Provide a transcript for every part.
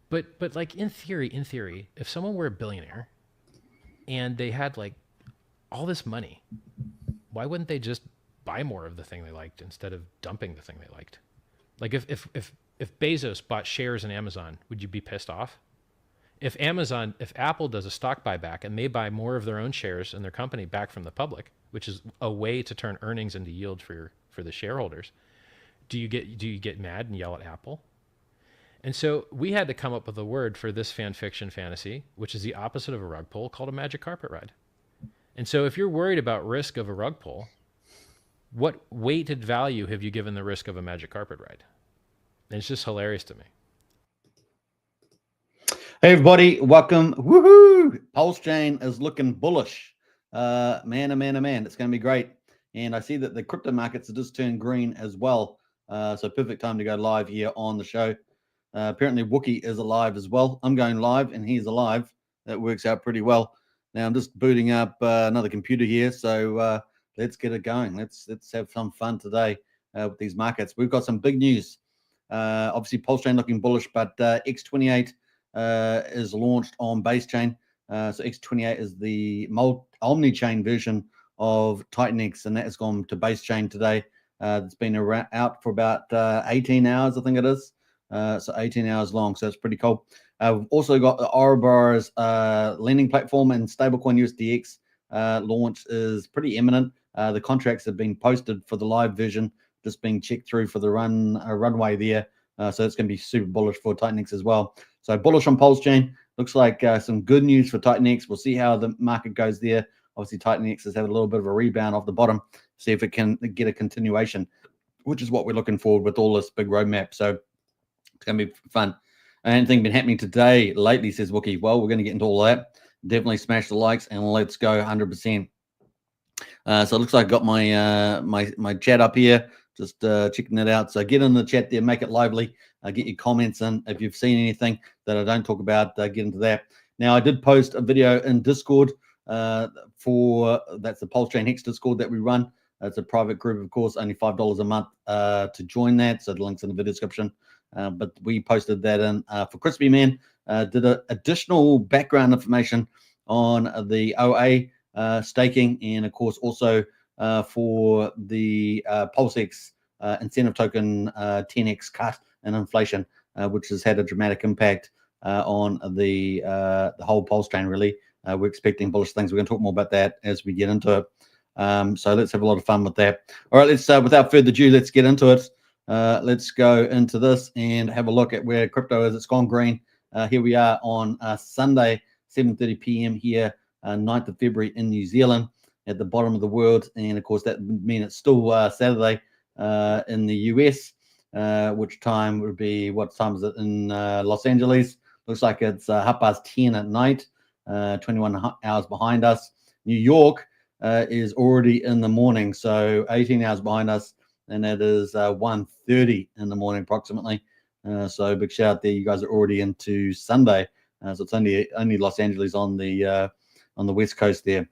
But like in theory, if someone were a billionaire and they had like all this money, why wouldn't they just buy more of the thing they liked instead of dumping the thing they liked? Like if Bezos bought shares in Amazon, would you be pissed off? If Apple does a stock buyback and they buy more of their own shares in their company back from the public, which is a way to turn earnings into yield for the shareholders, do you get mad and yell at Apple? And so we had to come up with a word for this fan fiction fantasy, which is the opposite of a rug pull, called a magic carpet ride. And so if you're worried about risk of a rug pull, what weighted value have you given the risk of a magic carpet ride? And it's just hilarious to me. Hey everybody, welcome. Woohoo! Pulsechain is looking bullish. Man, oh man, oh man, it's going to be great. And I see that the crypto markets have just turned green as well. So perfect time to go live here on the show. Apparently Wookie is alive as well. I'm going live and he's alive. That works out pretty well. Now I'm just booting up another computer here. So let's get it going. Let's have some fun today with these markets. We've got some big news. Obviously Pulsechain looking bullish, but X28 is launched on base chain. So X28 is the omni-chain version of Titanx, and that has gone to base chain today. It's been out for about 18 hours, I think it is. So 18 hours long, so it's pretty cool. We've also got the Ouroboros lending platform, and stablecoin USDX launch is pretty imminent. The contracts have been posted for the live version, just being checked through for the runway there. So it's going to be super bullish for Titanx as well. So bullish on Pulsechain. Looks like some good news for Titanx. We'll see how the market goes there. Obviously, Titanx has had a little bit of a rebound off the bottom. See if it can get a continuation, which is what we're looking for with all this big roadmap. So it's going to be fun. Anything been happening today lately, says Wookie? Well, we're going to get into all that. Definitely smash the likes and let's go 100%. So it looks like I got my my chat up here. Just checking it out. So get in the chat there, make it lively. Get your comments in. If you've seen anything that I don't talk about, get into that. Now, I did post a video in Discord that's the Pulsechain Hex Discord that we run. It's a private group, of course, only $5 a month to join that. So the link's in the video description. But we posted that in for Crispy Man. Did additional background information on the OA staking, and of course also for the PulseX incentive token 10x cut in inflation, which has had a dramatic impact on the whole Pulse chain. Really, we're expecting bullish things. We're going to talk more about that as we get into it. So let's have a lot of fun with that. All right, let's without further ado, let's get into it. Let's go into this and have a look at where crypto is. It's gone green. Here we are on Sunday, 7:30 p.m. here, 9th of February in New Zealand, at the bottom of the world. And of course, that would mean it's still Saturday in the US, which time would be, what time is it in Los Angeles? Looks like it's 10:30 at night, 21 hours behind us. New York is already in the morning, so 18 hours behind us, and it is 1:30 in the morning approximately. So big shout out there. You guys are already into Sunday. So it's only Los Angeles on the West Coast there.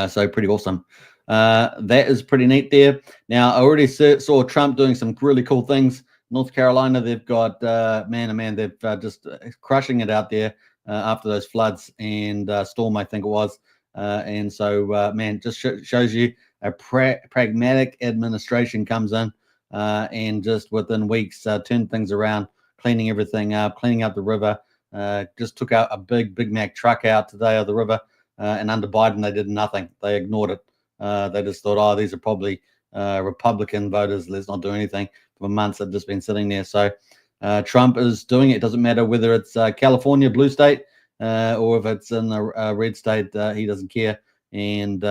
So pretty awesome. That is pretty neat there. Now, I already saw Trump doing some really cool things. North Carolina, they've got, they've just crushing it out there after those floods and storm, I think it was. And so, just shows you a pragmatic administration comes in and just within weeks turned things around, cleaning everything up, cleaning up the river. Just took out a big Mac truck out today of the river. And under Biden, they did nothing. They ignored it. They just thought, oh, these are probably Republican voters. Let's not do anything. For months, they've just been sitting there. So Trump is doing it. It doesn't matter whether it's California, blue state, or if it's in a red state, he doesn't care. And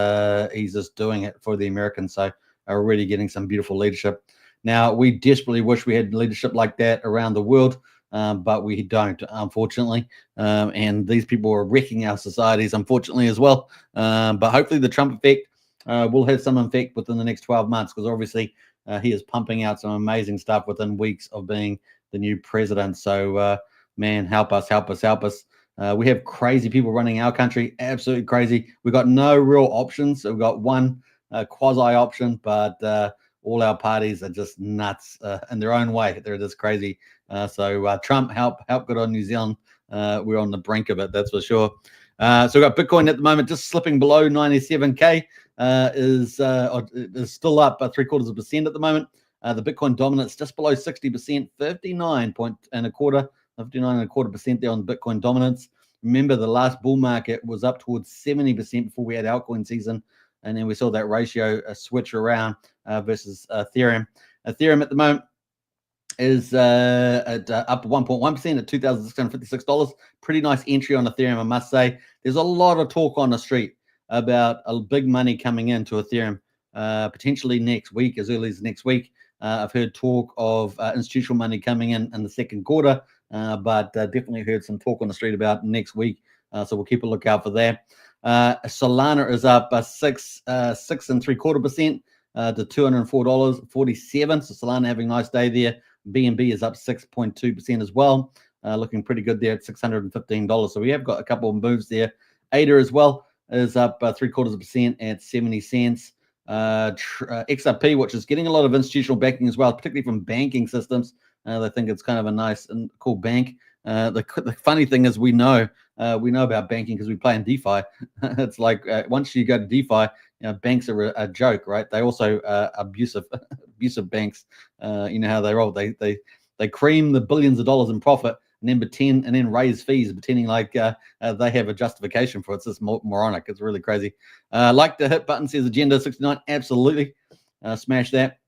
he's just doing it for the Americans. So already getting some beautiful leadership. Now, we desperately wish we had leadership like that around the world. But we don't, unfortunately. And these people are wrecking our societies, unfortunately, as well. But hopefully the Trump effect will have some effect within the next 12 months, because obviously he is pumping out some amazing stuff within weeks of being the new president. So, man, help us. We have crazy people running our country, absolutely crazy. We've got no real options. We've got one quasi option, but all our parties are just nuts in their own way. They're just crazy. So Trump help good on New Zealand. We're on the brink of it, that's for sure. So we've got Bitcoin at the moment just slipping below 97K. Is still up 0.75% at the moment. The Bitcoin dominance just below 60%, 59.25% there on the Bitcoin dominance. Remember, the last bull market was up towards 70% before we had altcoin season, and then we saw that ratio switch around versus Ethereum. Ethereum at the moment is at up 1.1% at $2,656. Pretty nice entry on Ethereum, I must say. There's a lot of talk on the street about big money coming into Ethereum, potentially next week, as early as next week. I've heard talk of institutional money coming in the second quarter, but definitely heard some talk on the street about next week. So we'll keep a lookout for that. Solana is up 6.75% to $204.47. So Solana having a nice day there. BNB is up 6.2% as well, looking pretty good there at $615. So we have got a couple of moves there. ADA as well is up 0.75% at 70 cents. XRP, which is getting a lot of institutional backing as well, particularly from banking systems. They think it's kind of a nice and cool bank. The funny thing is we know about banking because we play in DeFi. It's like once you go to DeFi, banks are a joke, right? They also abusive banks. You know how they roll. They cream the billions of dollars in profit and then raise fees, pretending like they have a justification for it. It's just moronic. It's really crazy. Like the hit button, says Agenda 69. Absolutely. Smash that.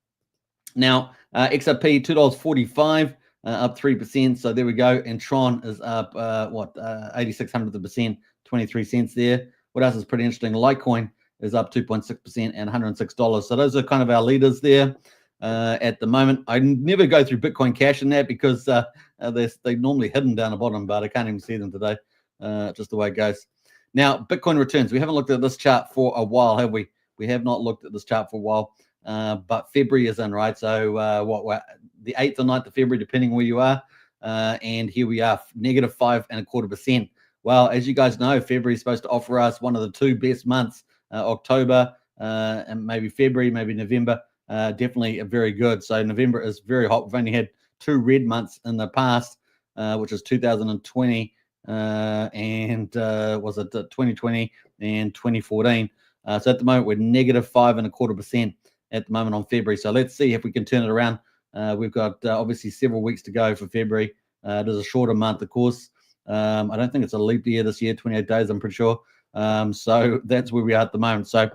Now, XRP, $2.45, up 3%. So there we go. And Tron is up, 0.86%, 23 cents there. What else is pretty interesting? Litecoin is up 2.6% and $106. So those are kind of our leaders there at the moment. I never go through Bitcoin Cash in that because they're normally hidden down the bottom, but I can't even see them today. Just the way it goes. Now, Bitcoin returns. We haven't looked at this chart for a while, have we? We have not looked at this chart for a while. But February is in, right? So the 8th or 9th of February, depending where you are. And here we are, negative 5.25%. Well, as you guys know, February is supposed to offer us one of the two best months, October and maybe February, maybe November. Definitely very good. So November is very hot. We've only had two red months in the past, which is 2020 and was it 2020 and 2014. So at the moment, we're negative 5.25% at the moment on February. So let's see if we can turn it around. We've got obviously several weeks to go for February. It is a shorter month, of course. I don't think it's a leap year this year, 28 days, I'm pretty sure. So that's where we are at the moment. So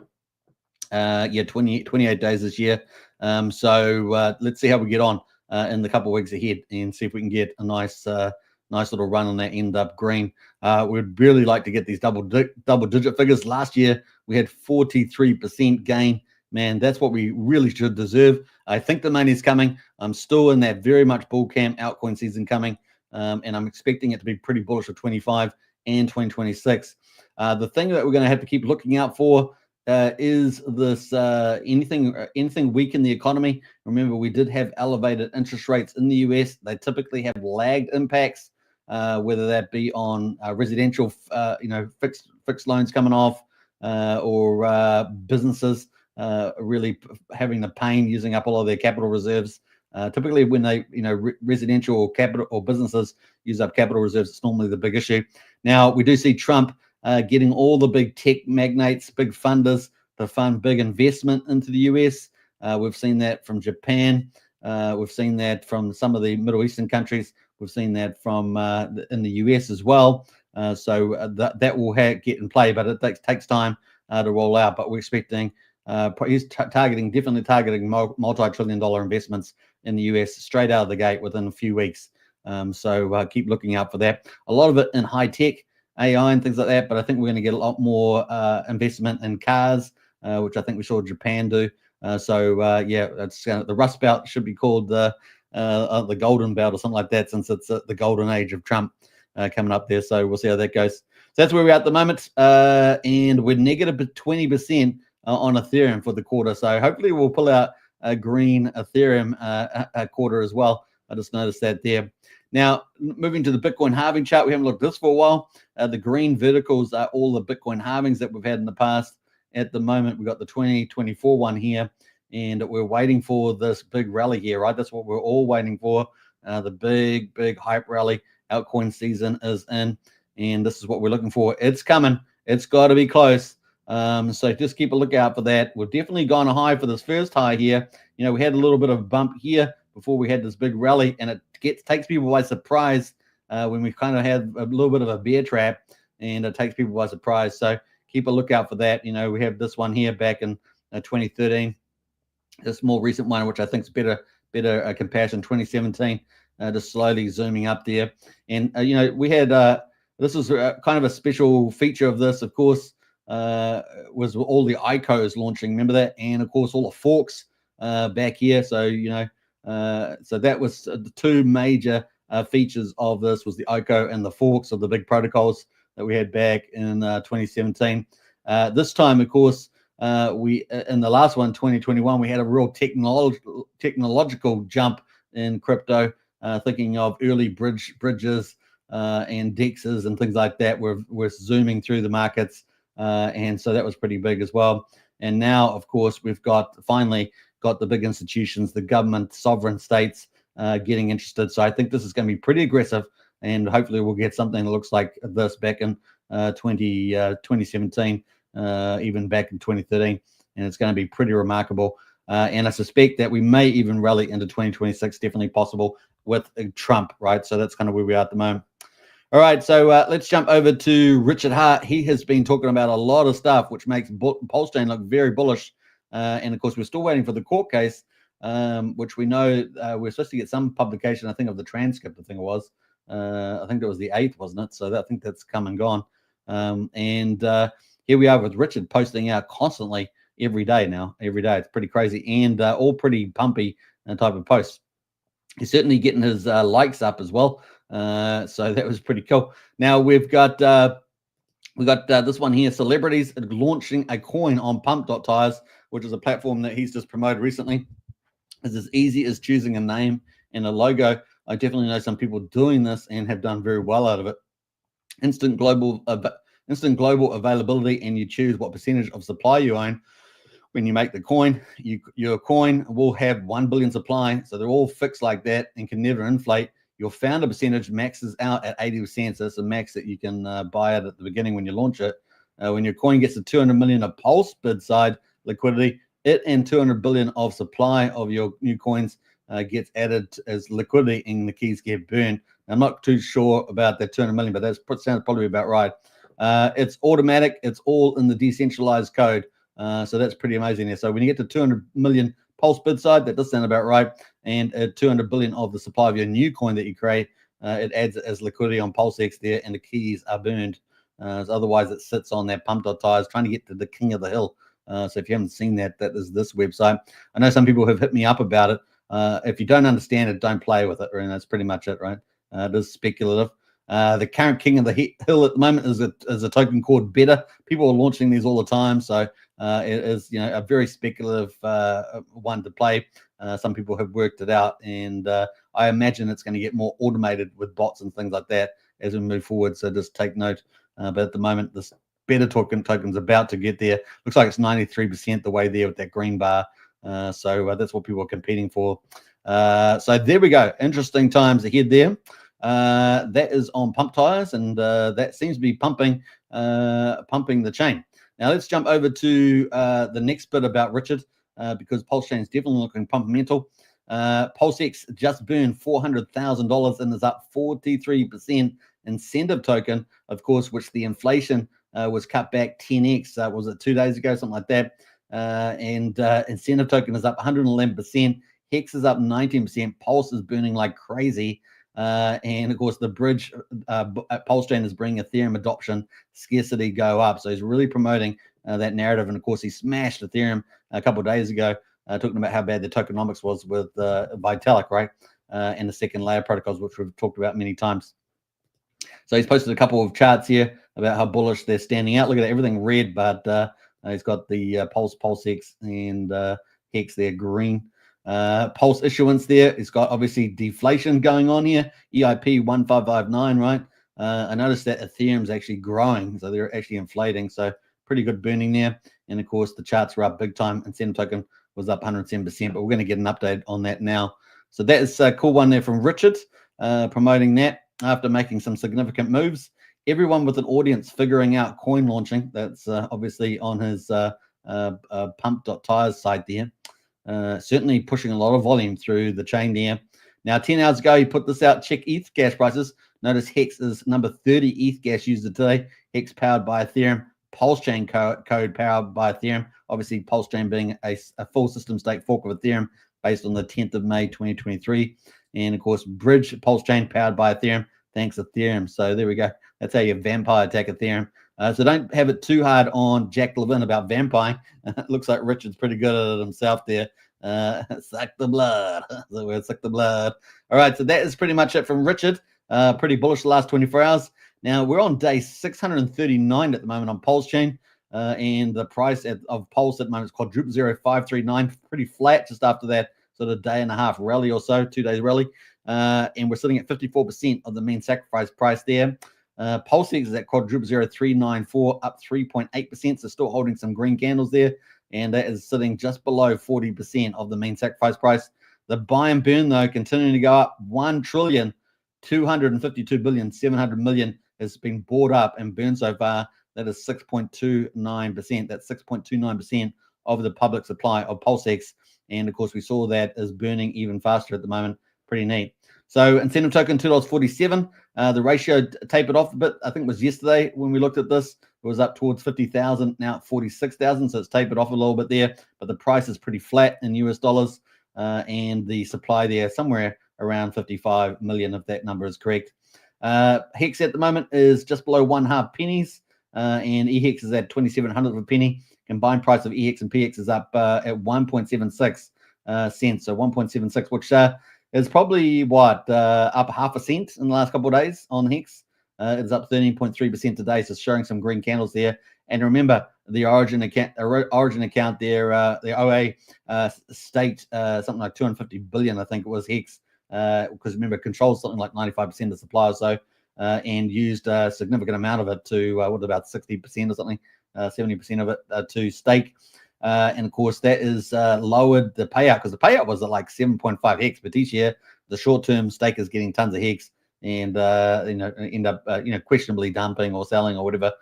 28 days this year. So let's see how we get on in the couple of weeks ahead and see if we can get a nice little run on that end up green. We'd really like to get these double digit figures. Last year we had 43% gain. Man, that's what we really should deserve. I think the money's coming. I'm still in that very much bull camp, altcoin season coming, and I'm expecting it to be pretty bullish for 25 and 2026. The thing that we're going to have to keep looking out for is this anything weak in the economy. Remember, we did have elevated interest rates in the US. They typically have lagged impacts, whether that be on residential, fixed loans coming off, or businesses really having the pain using up all of their capital reserves. Typically, when they, residential or capital or businesses use up capital reserves, it's normally the big issue. Now, we do see Trump getting all the big tech magnates, big funders to fund big investment into the US. We've seen that from Japan. We've seen that from some of the Middle Eastern countries. We've seen that from in the US as well. So that will get in play, but it takes time to roll out. But we're expecting, he's definitely targeting multi-trillion-dollar investments in the US straight out of the gate within a few weeks. So keep looking out for that. A lot of it in high tech, AI and things like that, but I think we're going to get a lot more investment in cars, which I think we saw Japan do. It's the Rust Belt should be called the Golden Belt or something like that, since it's the golden age of Trump coming up there. So we'll see how that goes. So that's where we're at the moment, and we're negative 20% on Ethereum for the quarter. So hopefully we'll pull out a green Ethereum quarter as well. I just noticed that there. Now, moving to the Bitcoin halving chart, we haven't looked at this for a while. The green verticals are all the Bitcoin halvings that we've had in the past. At the moment, we've got the 2024 one here, and we're waiting for this big rally here, right? That's what we're all waiting for. The big hype rally altcoin season is in, and this is what we're looking for. It's coming. It's got to be close. So just keep a lookout for that. We've definitely gone high for this first high here. You know, we had a little bit of a bump here before we had this big rally, and it takes people by surprise when we kind of had a little bit of a bear trap, and it takes people by surprise. So keep a lookout for that. You know, we have this one here back in 2013, this more recent one, which I think is better comparison, 2017, just slowly zooming up there. And, you know, we had, this is kind of a special feature of this, of course, was all the ICOs launching, remember that? And of course, all the forks back here. So, you know, so that was the two major features of this, was the ICO and the forks of the big protocols that we had back in 2017. This time, of course, we in the last one, 2021, we had a real technological jump in crypto, thinking of early bridges and dexes and things like that. We're zooming through the markets, and so that was pretty big as well. And now, of course, we've finally got the big institutions, the government, sovereign states getting interested. So I think this is going to be pretty aggressive, and hopefully we'll get something that looks like this back in 2017, even back in 2013, and it's going to be pretty remarkable. And I suspect that we may even rally into 2026, definitely possible with Trump, right? So that's kind of where we are at the moment. All right, so let's jump over to Richard Hart. He has been talking about a lot of stuff, which makes Pulsechain look very bullish. And of course, we're still waiting for the court case, which we know we're supposed to get some publication, I think, of the transcript, I think it was. I think it was the 8th, wasn't it? So I think that's come and gone. And here we are with Richard posting out constantly every day now. Every day. It's pretty crazy, and all pretty pumpy type of posts. He's certainly getting his likes up as well. So that was pretty cool. Now we've got this one here, celebrities launching a coin on pump.tires, which is a platform that he's just promoted recently. It's as easy as choosing a name and a logo. I definitely know some people doing this and have done very well out of it. Instant global availability, and you choose what percentage of supply you own. When you make the coin, your coin will have 1 billion supply, so they're all fixed like that and can never inflate. Your founder percentage maxes out at 80%, so that's a max that you can buy it at the beginning when you launch it. When your coin gets to 200 million of pulse bid side liquidity, it and 200 billion of supply of your new coins gets added as liquidity, and the keys get burned. Now, I'm not too sure about that 200 million, but that sounds probably about right. It's automatic. It's all in the decentralized code. So that's pretty amazing there. So when you get to 200 million pulse bid side, that does sound about right. And 200 billion of the supply of your new coin that you create, it adds it as liquidity on PulseX there, and the keys are burned. So otherwise, it sits on that pump.tires trying to get to the king of the hill. So if you haven't seen that, that is this website. I know some people have hit me up about it. If you don't understand it, don't play with it. And that's pretty much it, right? It is speculative. The current king of the hill at the moment is a token called Better. People are launching these all the time, so it is, you know, a very speculative one to play. Some people have worked it out, and I imagine it's going to get more automated with bots and things like that as we move forward. So just take note. But at the moment, this Better token's about to get there. Looks like it's 93% the way there with that green bar. So that's what people are competing for. So there we go. Interesting times ahead there. That is on pump tires, and that seems to be pumping the chain. Now let's jump over to the next bit about Richard, because Pulsechain is definitely looking pumpamental. PulseX just burned $400,000 and is up 43%. Incentive token, of course, which the inflation was cut back 10x. Was it 2 days ago, something like that? And incentive token is up 111%. Hex is up 19%. Pulse is burning like crazy. And of course, the bridge Pulsechain is bringing Ethereum adoption scarcity go up. So he's really promoting that narrative. And of course, he smashed Ethereum a couple of days ago, talking about how bad the tokenomics was with Vitalik, right? And the second layer protocols, which we've talked about many times. So he's posted a couple of charts here about how bullish they're standing out. Look at that, everything red, but he's got the PulseX and Hex there green. Pulse issuance there. It's got obviously deflation going on here. EIP 1559, right? I noticed that Ethereum's actually growing, so they're actually inflating. So pretty good burning there. And of course, the charts were up big time. Incentive token was up 107%, but we're going to get an update on that now. So that is a cool one there from Richard, promoting that after making some significant moves. Everyone with an audience figuring out coin launching. That's obviously on his pump.tires site there. Certainly pushing a lot of volume through the chain there. Now, 10 hours ago, he put this out. Check ETH gas prices. Notice Hex is number 30 ETH gas user today. Hex powered by Ethereum. Pulsechain code powered by Ethereum. Obviously, Pulsechain being a full system stake fork of Ethereum based on the 10th of May, 2023. And, of course, Bridge Pulsechain powered by Ethereum. Thanks, Ethereum. So there we go. That's how you vampire attack Ethereum. So don't have it too hard on Jack Levin about vampiring. It looks like Richard's pretty good at it himself there. Suck the blood. The word suck the blood. All right, so that is pretty much it from Richard. Pretty bullish the last 24 hours. Now, we're on day 639 at the moment on Pulsechain. And the price of Pulse at the moment is quadruple 0539. Pretty flat just after that sort of day and a half rally or so, 2 days rally. And we're sitting at 54% of the mean sacrifice price there. Pulsex is at quadruple 0394, up 3.8%. So still holding some green candles there. And that is sitting just below 40% of the mean sacrifice price. The buy and burn, though, continuing to go up. 1,252,700,000,000 has been bought up and burned so far. That is 6.29%. That's 6.29% of the public supply of Pulsex. And, of course, we saw that is burning even faster at the moment. Pretty neat. So incentive token, $2.47. The ratio tapered off a bit. I think it was yesterday when we looked at this. It was up towards 50,000, now at 46,000. So it's tapered off a little bit there. But the price is pretty flat in US dollars. And the supply there somewhere around 55 million, if that number is correct. Hex at the moment is just below 1/2 pennies. And EHEX is at 2,700 of a penny. Combined price of EX and PX is up at 1.76 cents. So 1.76, which is probably up 0.5 cent in the last couple of days on Hex. It's up 13.3% today, so showing some green candles there. And remember, the Origin account there, the OA staked something like 250 billion, I think it was Hex, because remember, controls something like 95% of the supply or so, and used a significant amount of it to, about 60% or something, 70% of it to stake. And of course, that is lowered the payout, because the payout was at like 7.5 Hex, but each year the short-term stake is getting tons of Hex and end up questionably dumping or selling or whatever.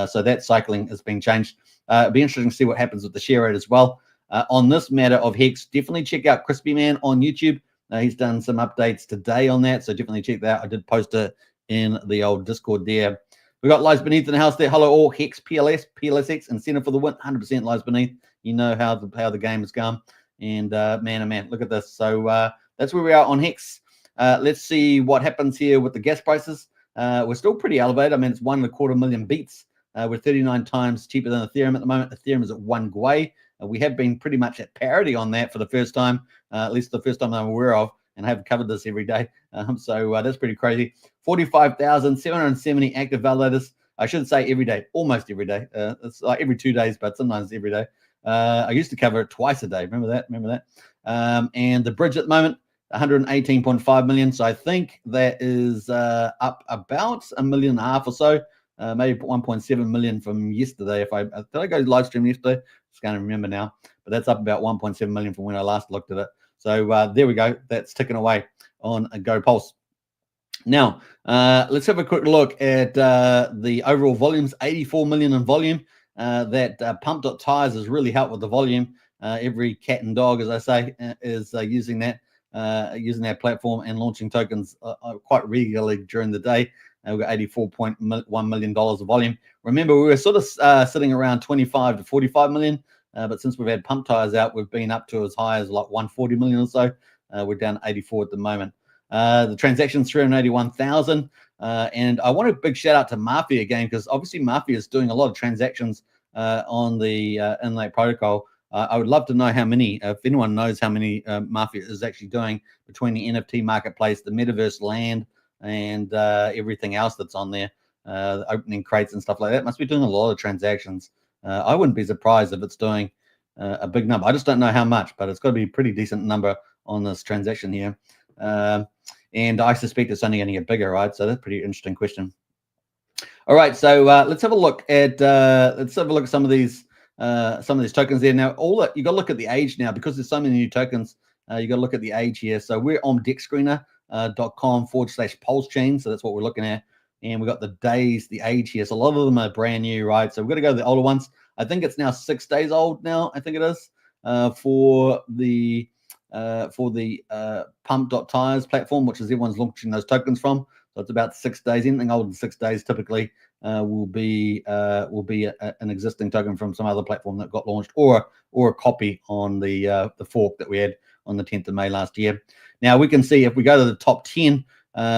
So that cycling has been changed. It'll be interesting to see what happens with the share rate as well. On this matter of Hex, definitely check out Crispy Man on YouTube. He's done some updates today on that, so definitely check that out. I did post it in the old Discord there. We got Lies Beneath in the house there. Hello all, Hex, PLS, PLSX, incentive for the win, 100% Lies Beneath. You know how the game has gone. And man, oh man, look at this. So that's where we are on Hex. Let's see what happens here with the gas prices. We're still pretty elevated. I mean, it's 1.25 million beats. We're 39 times cheaper than Ethereum at the moment. Ethereum is at 1 Gwei. We have been pretty much at parity on that for the first time, at least the first time I'm aware of, and I have covered this every day. So that's pretty crazy. 45,770 active validators. I should say every day, almost every day. It's like every 2 days, but sometimes every day. I used to cover it twice a day. Remember that? And the bridge at the moment, 118.5 million. So I think that is up about 1.5 million or so. Maybe 1.7 million from yesterday. Did I go live stream yesterday? Just can't remember now. But that's up about 1.7 million from when I last looked at it. So there we go. That's ticking away on a Go Pulse. Now, let's have a quick look at the overall volumes. 84 million in volume. That pump.tires has really helped with the volume. Every cat and dog, as I say, is using that platform and launching tokens quite regularly during the day. We've got $84.1 million of volume. Remember, we were sort of sitting around 25 to 45 million, but since we've had pump tires out, we've been up to as high as like 140 million or so. We're down 84 at the moment. The transactions 381,000, and I want a big shout out to Mafia again, because obviously Mafia is doing a lot of transactions on the Inlay protocol. I would love to know how many, if anyone knows how many Mafia is actually doing between the NFT marketplace, the metaverse land, and everything else that's on there, opening crates and stuff like that. Must be doing a lot of transactions. I wouldn't be surprised if it's doing a big number. I just don't know how much, but it's got to be a pretty decent number on this transaction here. And I suspect it's only going to get bigger, right? So that's a pretty interesting question. All right, so let's have a look at some of these tokens there. Now, all that you got to look at the age now, because there's so many new tokens You got to look at the age here. So we're on dexscreener.com/Pulsechain. So that's what we're looking at. And we got the days, the age here. So a lot of them are brand new, right? So we've got to go to the older ones. I think it's now 6 days old now. I think it is for the pump.tires platform, which is everyone's launching those tokens from. So it's about 6 days. Anything older than 6 days typically will be an existing token from some other platform that got launched, or a copy on the fork that we had on the 10th of May last year. Now we can see if we go to the top 10,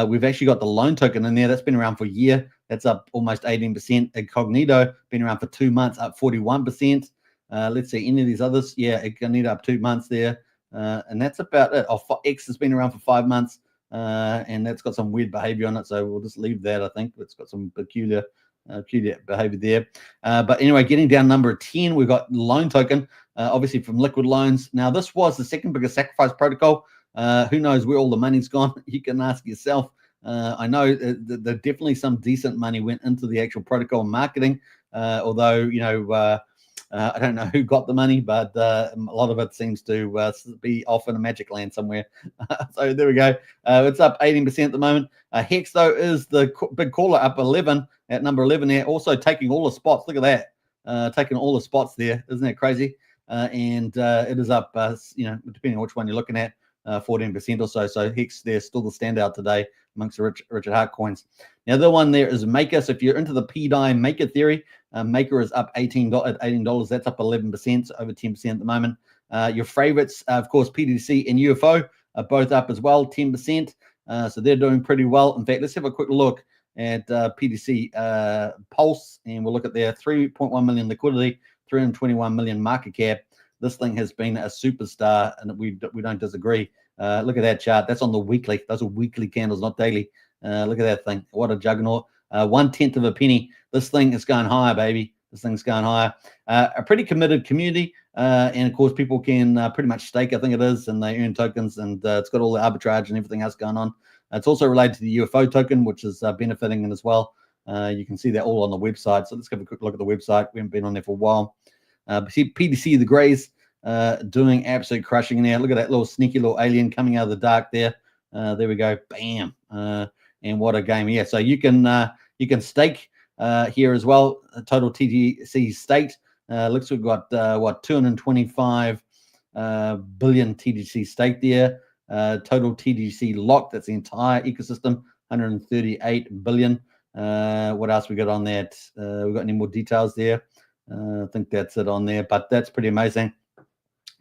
we've actually got the loan token in there. That's been around for a year. That's up almost 18%. Incognito been around for 2 months, up 41%. Let's see any of these others. Yeah, Incognito up 2 months there. And that's about it. X has been around for 5 months, and that's got some weird behavior on it. So we'll just leave that. I think it's got some peculiar behavior there. But anyway, getting down number 10, we've got loan token, obviously from Liquid Loans. Now, this was the second biggest sacrifice protocol. Who knows where all the money's gone? You can ask yourself. I know that definitely some decent money went into the actual protocol marketing, although, I don't know who got the money, but a lot of it seems to be off in a magic land somewhere. So there we go. It's up 18% at the moment. Hex, though, is the big caller, up 11 at number 11 there. Also taking all the spots. Look at that. Taking all the spots there. Isn't that crazy? And it is up, depending on which one you're looking at, 14% or so. So Hex, they're still the standout today amongst the Richard Hart coins. Now, the one there is Maker. So if you're into the PDI Maker theory, Maker is up $18. That's up 11%, so over 10% at the moment. Your favorites, of course, PDC and UFO are both up as well, 10%. So they're doing pretty well. In fact, let's have a quick look at PDC Pulse, and we'll look at their 3.1 million liquidity, 321 million market cap. This thing has been a superstar, and we don't disagree. Look at that chart. That's on the weekly. Those are weekly candles, not daily. Look at that thing. What a juggernaut. 1/10 of a penny. This thing is going higher, baby. This thing's going higher. A pretty committed community. And, of course, people can pretty much stake, I think it is, and they earn tokens. And it's got all the arbitrage and everything else going on. It's also related to the UFO token, which is benefiting it as well. You can see that all on the website. So let's have a quick look at the website. We haven't been on there for a while. See PDC, the Greys, doing absolute crushing in there. Look at that little sneaky little alien coming out of the dark there. There we go. Bam. And what a game. Yeah, so you can stake here as well. Total TDC staked. Looks we've got 225 billion TDC staked there. Total TDC locked. That's the entire ecosystem. 138 billion. What else we got on that? We got any more details there? I think that's it on there, but that's pretty amazing.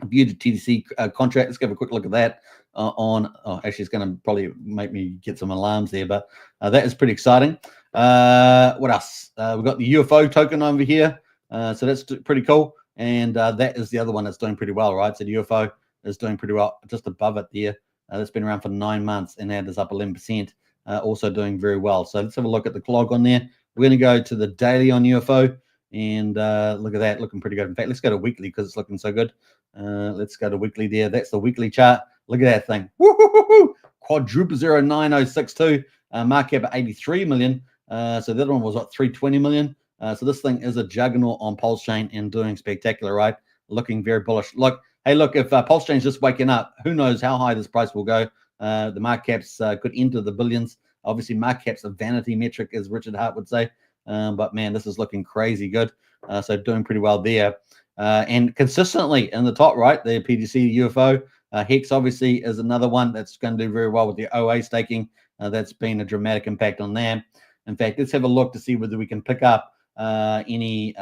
View the TDC contract. Let's give a quick look at that actually, it's going to probably make me get some alarms there, but that is pretty exciting. What else? We've got the UFO token over here. So that's pretty cool. And that is the other one that's doing pretty well, right? So the UFO is doing pretty well, just above it there. That's been around for 9 months, and that is up 11%, also doing very well. So let's have a look at the clog on there. We're going to go to the daily on UFO. And look at that, looking pretty good. In fact, let's go to weekly because it's looking so good. Let's go to weekly there. That's the weekly chart. Look at that thing. Woo-hoo-hoo-hoo. Quadruple 09062. Market cap at 83 million. So the other one was what, 320 million. So this thing is a juggernaut on Pulsechain and doing spectacular, right? Looking very bullish. Look, hey, look, if Pulsechain's just waking up, who knows how high this price will go. The market caps could enter the billions. Obviously, market cap's a vanity metric, as Richard Hart would say. But man, this is looking crazy good. So doing pretty well there. And consistently in the top right, the PDC UFO. Hex obviously is another one that's going to do very well with the OA staking. That's been a dramatic impact on them. In fact, let's have a look to see whether we can pick up any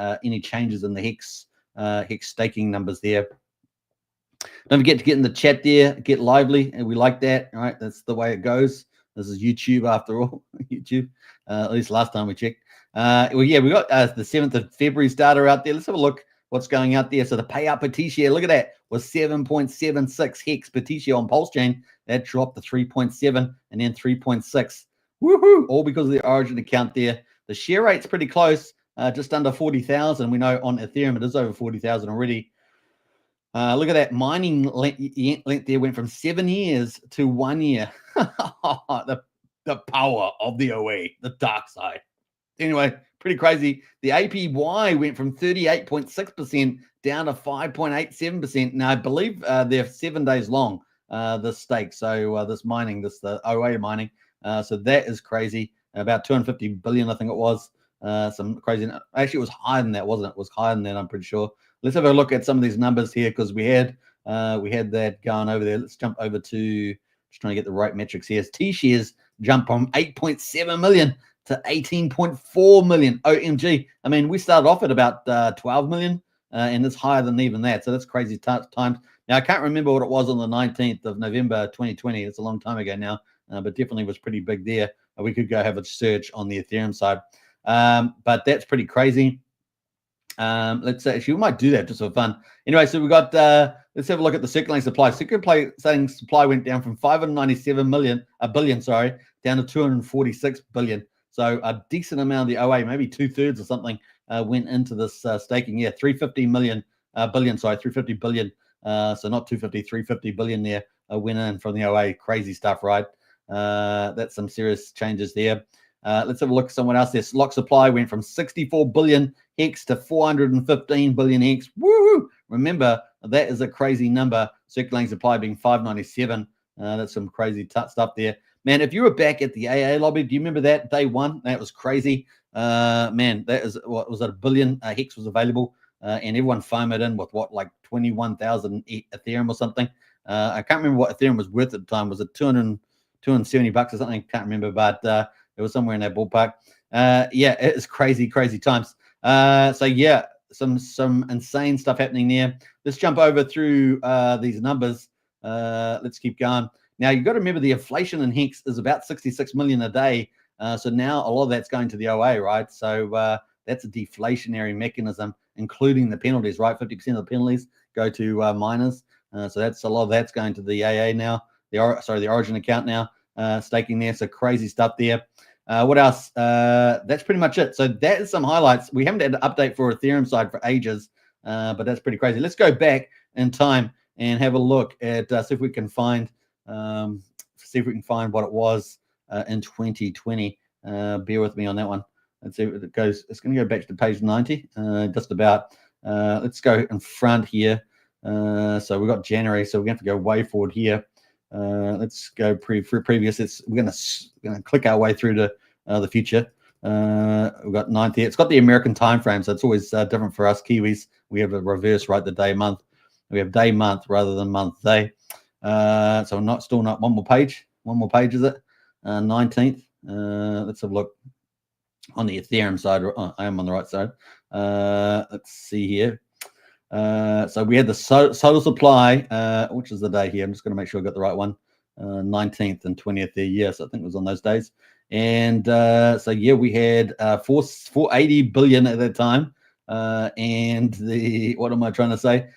changes in the Hex staking numbers there. Don't forget to get in the chat there, get lively, and we like that. All right, that's the way it goes. This is YouTube after all. YouTube, at least last time we checked. Well, yeah, we got the 7th of February's data out there. Let's have a look what's going out there. So the payout per T-share, look at that, was 7.76 Hex per T-share on Pulsechain. That dropped to 3.7 and then 3.6. Woohoo! All because of the Origin account there. The share rate's pretty close, just under 40,000. We know on Ethereum it is over 40,000 already. Look at that mining length there, went from 7 years to 1 year. the power of the OA, the dark side. Anyway, pretty crazy. The APY went from 38.6% down to 5.87%. Now, I believe they're 7 days long. this stake. So this mining, the OA mining. So that is crazy. About 250 billion, I think it was. Some crazy. Actually, it was higher than that, wasn't it? It was higher than that, I'm pretty sure. Let's have a look at some of these numbers here because we had that going over there. Let's jump over to just trying to get the right metrics here. T-shares jump from 8.7 million to 18.4 million. OMG. I mean, we started off at about 12 million, and it's higher than even that. So that's crazy times. Now, I can't remember what it was on the 19th of November 2020. It's a long time ago now, but definitely was pretty big there. We could go have a search on the Ethereum side. But that's pretty crazy. Let's say actually we might do that just for fun. Anyway, so we got let's have a look at the circulating supply. Circulating supply went down from 597 billion, down to 246 billion. So a decent amount of the OA, maybe 2/3 or something, went into this staking. Yeah, 350 billion. So not 250, 350 billion there went in from the OA. Crazy stuff, right? That's some serious changes there. Let's have a look at someone else there. Lock supply went from 64 billion hex to 415 billion hex. Woo! Remember, that is a crazy number. Circulating supply being 597. That's some crazy stuff there. Man, if you were back at the AA lobby, do you remember that day one? That was crazy. Man, that is, what was it? 1 billion hex was available. And everyone FOMOed in with like 21,000 Ethereum or something. I can't remember what Ethereum was worth at the time. Was it 270 bucks or something? Can't remember, but it was somewhere in that ballpark. Yeah, it is crazy times. So yeah, some insane stuff happening there. Let's jump over through these numbers. Let's keep going. Now you've got to remember the inflation in hex is about 66 million a day. So now a lot of that's going to the OA, right? So that's a deflationary mechanism, including the penalties, right? 50% of the penalties go to miners. So that's a lot of that's going to the AA now. The Origin account now, staking there. So crazy stuff there. What else? That's pretty much it. So that is some highlights. We haven't had an update for Ethereum side for ages, but that's pretty crazy. Let's go back in time and have a look at see if we can find what it was in 2020. Bear with me on that one. Let's see if it goes. It's going to go back to page 90, just about. Let's go in front here. So we've got January, so we're going to have to go way forward here. Let's go previous. We're going to click our way through to the future. We've got 9th here. It's got the American time frame, so it's always different for us Kiwis. We have a reverse, right? The day month. We have day month rather than month day. So still not one more page. One more page is it? 19th. Let's have a look on the Ethereum side. I am on the right side. Let's see here. So we had the total supply, which is the day here. I'm just going to make sure I got the right one. 19th and 20th there. Yes, I think it was on those days. And so yeah, we had 480 billion at that time. And what am I trying to say?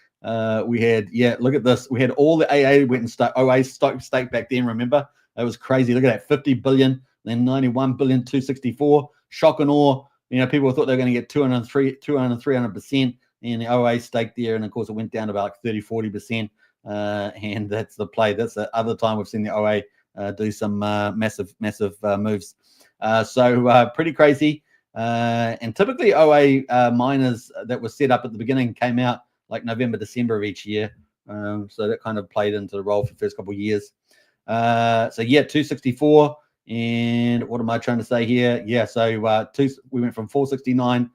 We had, look at this. We had all the AA went and OA stake back then. Remember, that was crazy. Look at that, 50 billion, then 91 billion, 264. Shock and awe. You know, people thought they were going to get 300%. In the OA stake there, and of course it went down to about 30-40%, and that's the play. That's the other time we've seen the OA do some massive moves. So pretty crazy. And typically OA miners that were set up at the beginning came out like November, December of each year. So that kind of played into the role for the first couple of years. So yeah, 264. And what am I trying to say here? Yeah, so we went from 469.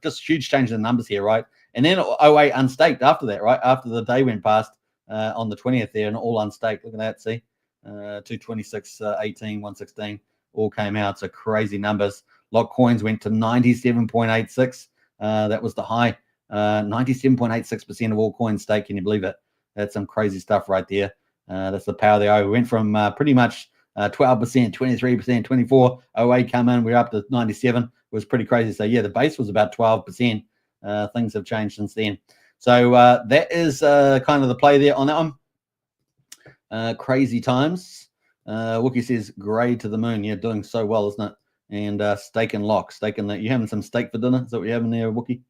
Just huge change in the numbers here, right? And then OA unstaked after that, right? After the day went past on the 20th there, and all unstaked. Look at that, see? 226, 18, 116 all came out. So crazy numbers. Lock coins went to 97.86. That was the high. 97.86% of all coins staked. Can you believe it? That's some crazy stuff right there. That's the power of the OA. We went from pretty much 12%, 23%, 24. OA come in. We're up to 97. It was pretty crazy. So yeah, the base was about 12%. Things have changed since then. So that is kind of the play there on that one. Crazy times. Wookie says grey to the moon. Yeah, doing so well, isn't it? And steak and lock. You having some steak for dinner? Is that what you're having there, Wookie?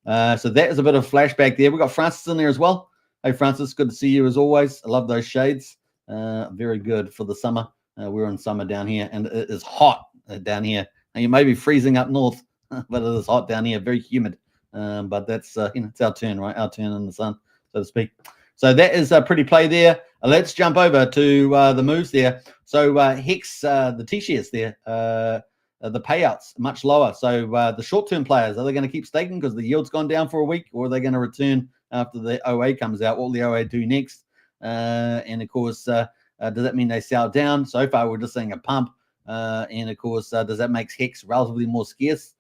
So that is a bit of flashback there. We've got Francis in there as well. Hey, Francis, good to see you as always. I love those shades. Very good for the summer. We're in summer down here, and it is hot down here. And you may be freezing up north, but it is hot down here, very humid. But that's, it's our turn, right? Our turn in the sun, so to speak. So that is a pretty play there. Let's jump over to the moves there. So Hex, the T-shares there, the payouts much lower. So the short-term players, are they going to keep staking because the yield's gone down for a week, or are they going to return after the OA comes out? What will the OA do next? And of course, does that mean they sell down? So far, we're just seeing a pump. And of course, does that make Hex relatively more scarce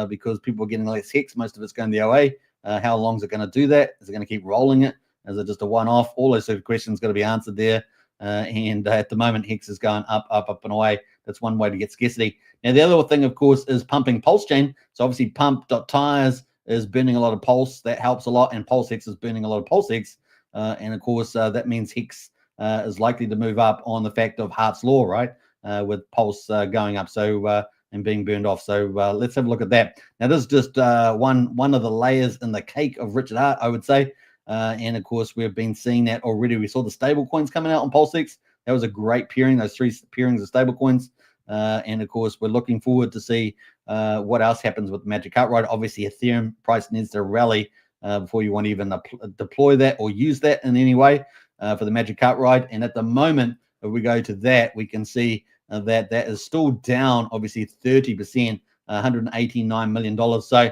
because people are getting less Hex? Most of it's going the OA. How long is it going to do that? Is it going to keep rolling it? Is it just a one-off? All those sort of questions got to be answered there. And at the moment, Hex is going up, up, up and away. That's one way to get scarcity. Now, the other thing, of course, is pumping Pulsechain. So obviously, pump.tires is burning a lot of Pulse. That helps a lot. And PulseX is burning a lot of PulseX. And of course, that means Hex is likely to move up on the fact of Hart's Law, right? With Pulse going up and being burned off. So let's have a look at that. Now, this is just one of the layers in the cake of Richard Hart, I would say. And of course, we've been seeing that already. We saw the stable coins coming out on Pulsex. That was a great pairing, those 3 pairings of stable coins. And of course, we're looking forward to see what else happens with the Magic Cart Ride. Obviously, Ethereum price needs to rally before you want to even deploy that or use that in any way for the Magic Cart Ride. And at the moment, if we go to that, we can see that is still down, obviously, 30%, $189 million. So,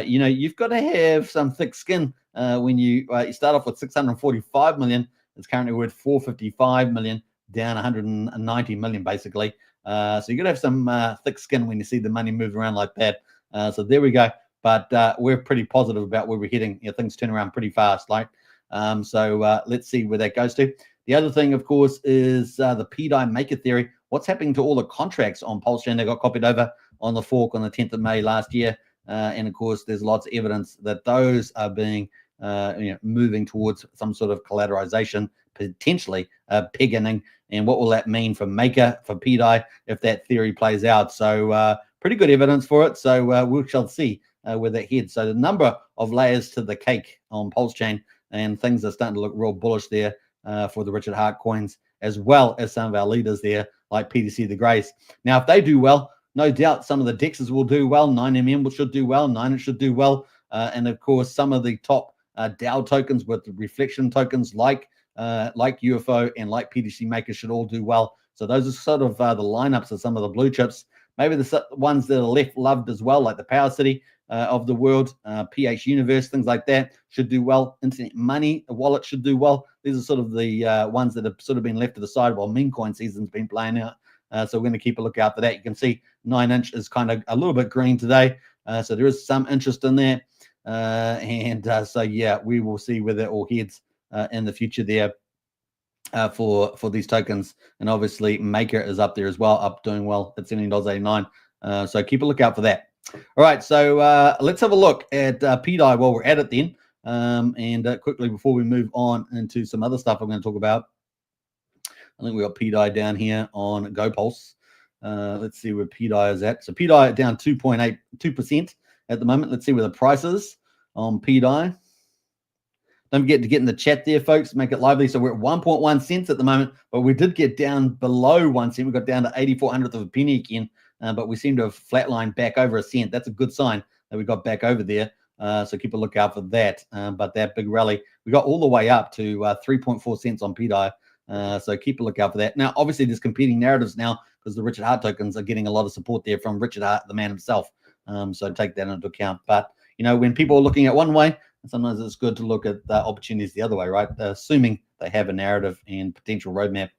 you've got to have some thick skin when you start off with 645 million. It's currently worth 455 million, down 190 million, basically. So you've got to have some thick skin when you see the money move around like that. So there we go. But we're pretty positive about where we're heading. Things turn around pretty fast, like. So let's see where that goes to. The other thing, of course, is the PDI maker theory. What's happening to all the contracts on Pulsechain that got copied over on the fork on the 10th of May last year? And of course, there's lots of evidence that those are being moving towards some sort of collateralization, potentially pegging. And what will that mean for Maker, for PDI, if that theory plays out? So pretty good evidence for it. So we shall see where that heads. So the number of layers to the cake on Pulsechain, and things are starting to look real bullish there for the Richard Hart coins, as well as some of our leaders there, like PDC the Grace. Now, if they do well, no doubt some of the DEXs will do well. 9MM should do well. 9 should do well. And of course, some of the top DAO tokens with reflection tokens like UFO and like PDC Maker should all do well. So those are sort of the lineups of some of the blue chips. Maybe the ones that are left loved as well, like the Power City of the world, PH Universe, things like that should do well. Internet Money, the wallet should do well. These are sort of the ones that have sort of been left to the side while meme coin season's been playing out. So we're going to keep a lookout for that. You can see 9-inch is kind of a little bit green today. So there is some interest in there. So, yeah, we will see where that all heads in the future there for these tokens. And obviously, Maker is up there as well, up doing well at $17.89. So keep a lookout for that. All right, so let's have a look at PDI while we're at it then. And quickly, before we move on into some other stuff I'm going to talk about, I think we got PDI down here on GoPulse. Let's see where PDI is at. So PDI down 2.82% at the moment. Let's see where the price is on PDI. Don't forget to get in the chat there, folks. Make it lively. So we're at 1.1 cents at the moment, but we did get down below 1 cent. We got down to 8400th of a penny again, but we seem to have flatlined back over a cent. That's a good sign that we got back over there. So keep a lookout for that. But that big rally, we got all the way up to 3.4 cents on PDI. So keep a lookout for that. Now, obviously, there's competing narratives now because the Richard Hart tokens are getting a lot of support there from Richard Hart, the man himself. So take that into account. But, when people are looking at one way, sometimes it's good to look at the opportunities the other way, right? Assuming they have a narrative and potential roadmap.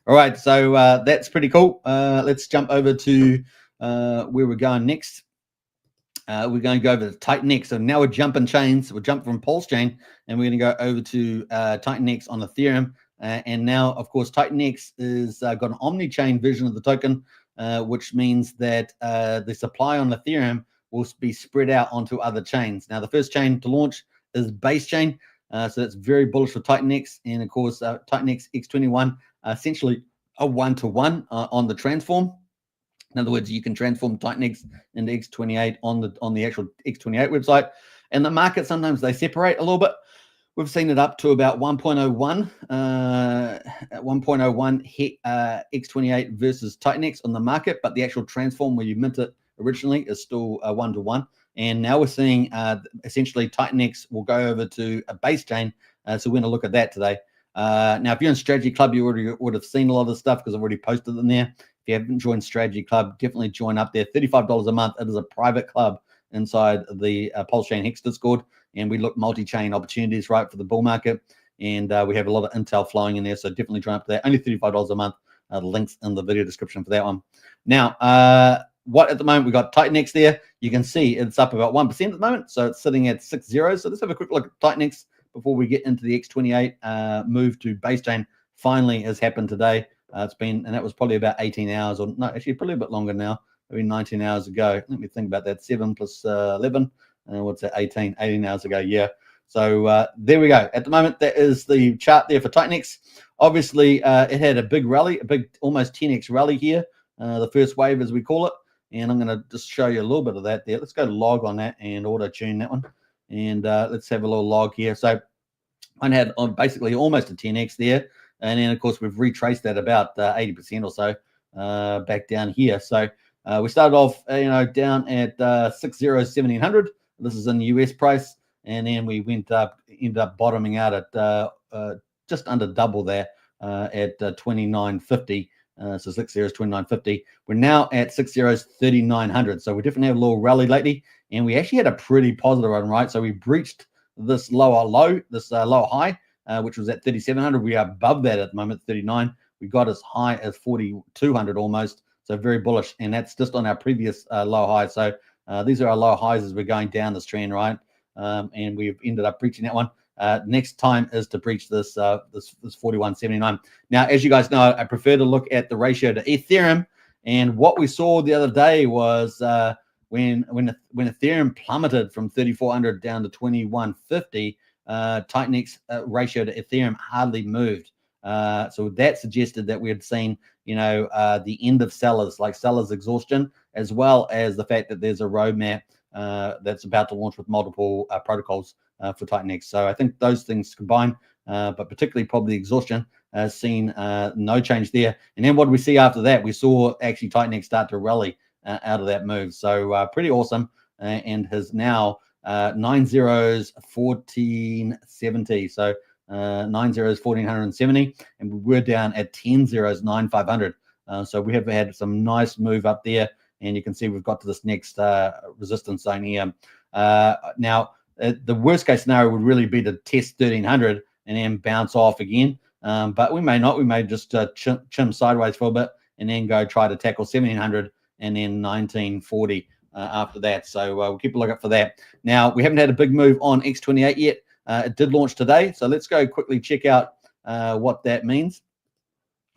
All right, so that's pretty cool. Let's jump over to where we're going next. We're going to go over to Titan X. So now we're jumping chains. We'll jump from Pulsechain, and we're going to go over to Titan X on Ethereum. And now, of course, Titan X is got an omni-chain version of the token, which means that the supply on Ethereum will be spread out onto other chains. Now, the first chain to launch is Base Chain. So that's very bullish for Titan X. And, of course, Titan X X21, essentially a one-to-one on the transform. In other words, you can transform Titan X into X28 on the actual X28 website. And the market, sometimes they separate a little bit. We've seen it up to about 1.01, 1.01 X28 versus Titan X on the market, but the actual transform where you mint it originally is still 1-to-1. And now we're seeing essentially Titan X will go over to a base chain So we're going to look at that today. Now, if you're in Strategy Club, you already would have seen a lot of this stuff because I've already posted in there. If you haven't joined Strategy Club, definitely join up there. $35 a month. It is a private club inside the Pulsechain Hex Discord, and we look multi-chain opportunities, right, for the bull market. And we have a lot of intel flowing in there, so definitely join up to that. Only $35 a month. The links in the video description for that one. Now, what at the moment we got Titan X there. You can see it's up about 1% at the moment, so it's sitting at 6.0. So let's have a quick look at Titan X before we get into the X28 move to base chain. Finally has happened today. It's been, and that was probably about 18 hours, or no, actually probably a bit longer now. Maybe 19 hours ago. Let me think about that. 7 plus 11. What's that? 18 hours ago. Yeah. So there we go. At the moment, that is the chart there for Titan X. Obviously, it had a big rally, a big almost 10x rally here, the first wave as we call it. And I'm going to just show you a little bit of that there. Let's go to log on that and auto tune that one. And let's have a little log here. So I had basically almost a 10x there. And then, of course, we've retraced that about 80% or so back down here. So we started off, down at 607,800. This is in the US price. And then we ended up bottoming out at just under double there at 29.50. So 6 zeros, 29.50. We're now at 6 zeros, 3,900. So we definitely had a little rally lately, and we actually had a pretty positive run, right? So we breached this lower low, this lower high, which was at 3,700. We are above that at the moment, 39. We got as high as 4,200 almost. So very bullish, and that's just on our previous low high. So these are our low highs as we're going down this trend, right? And we've ended up breaching that one. Next time is to breach this 41.79. Now, as you guys know, I prefer to look at the ratio to Ethereum. And what we saw the other day was when Ethereum plummeted from 3,400 down to 21.50, Titan X ratio to Ethereum hardly moved. So that suggested that we had seen, the end of sellers, like sellers exhaustion, as well as the fact that there's a roadmap that's about to launch with multiple protocols for Titan X. So I think those things combined, but particularly probably exhaustion, has seen no change there. And then what do we see after that? We saw actually Titan X start to rally out of that move. So pretty awesome, and has now 9 zeros, 1470. So 9 zeros, 1470, and we're down at 10 zeros, 9,500. So we have had some nice move up there, and you can see we've got to this next resistance zone here. Now, the worst case scenario would really be to test 1,300 and then bounce off again. But we may not. We may just chim sideways for a bit and then go try to tackle 1,700 and then 1,940 after that. So we'll keep a lookout for that. Now, we haven't had a big move on X28 yet. It did launch today. So let's go quickly check out what that means.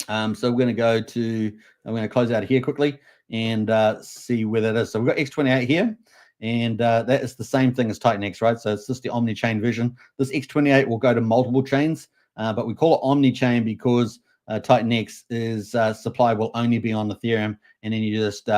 So we're going to go to, I'm going to close out here quickly and see where that is. So we've got X28 here. And that is the same thing as Titan X, right? So it's just the omni-chain version. This X28 will go to multiple chains, but we call it omni-chain because Titan X is supply will only be on Ethereum, and then you just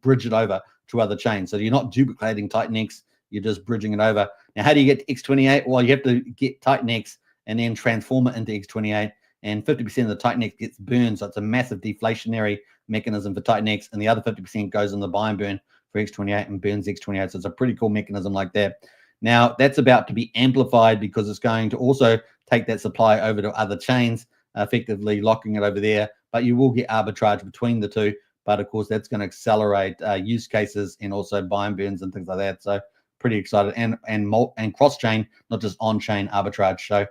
bridge it over to other chains. So you're not duplicating Titan X, you're just bridging it over. Now, how do you get to X28? Well, you have to get Titan X and then transform it into X28, and 50% of the Titan X gets burned. So it's a massive deflationary mechanism for Titan X, and the other 50% goes in the buy and burn for X28 and burns X28. So it's a pretty cool mechanism like that. Now, that's about to be amplified because it's going to also take that supply over to other chains, effectively locking it over there. But you will get arbitrage between the two. But of course, that's going to accelerate use cases and also buy and burns and things like that. So pretty excited, and cross chain, not just on chain arbitrage. So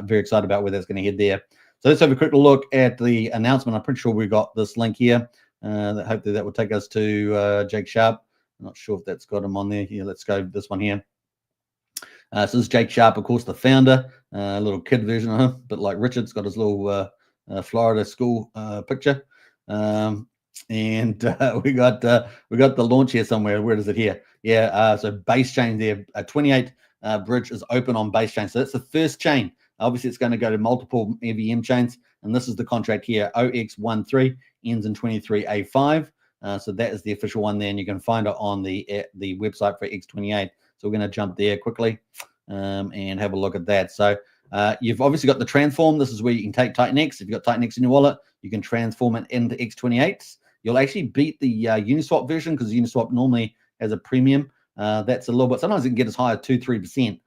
very excited about where that's going to head there. So let's have a quick look at the announcement. I'm pretty sure we got this link here. Hopefully that will take us to Jake Sharp. I'm not sure if that's got him on there. Here, let's go this one here. So this is Jake Sharp, of course, the founder. Little kid version of him, but like Richard's got his little Florida school picture. And we got the launch here somewhere. Where is it here? Yeah. So base chain there. 28 bridge is open on base chain. So that's the first chain. Obviously, it's going to go to multiple EVM chains, and this is the contract here. OX13 ends in 23A5. So that is the official one there, and you can find it on the website for X28. So we're going to jump there quickly and have a look at that. So you've obviously got the transform. This is where you can take Titan X. If you've got Titan X in your wallet, you can transform it into X28s. You'll actually beat the Uniswap version because Uniswap normally has a premium. That's a little bit. Sometimes it can get as high as 2-3%.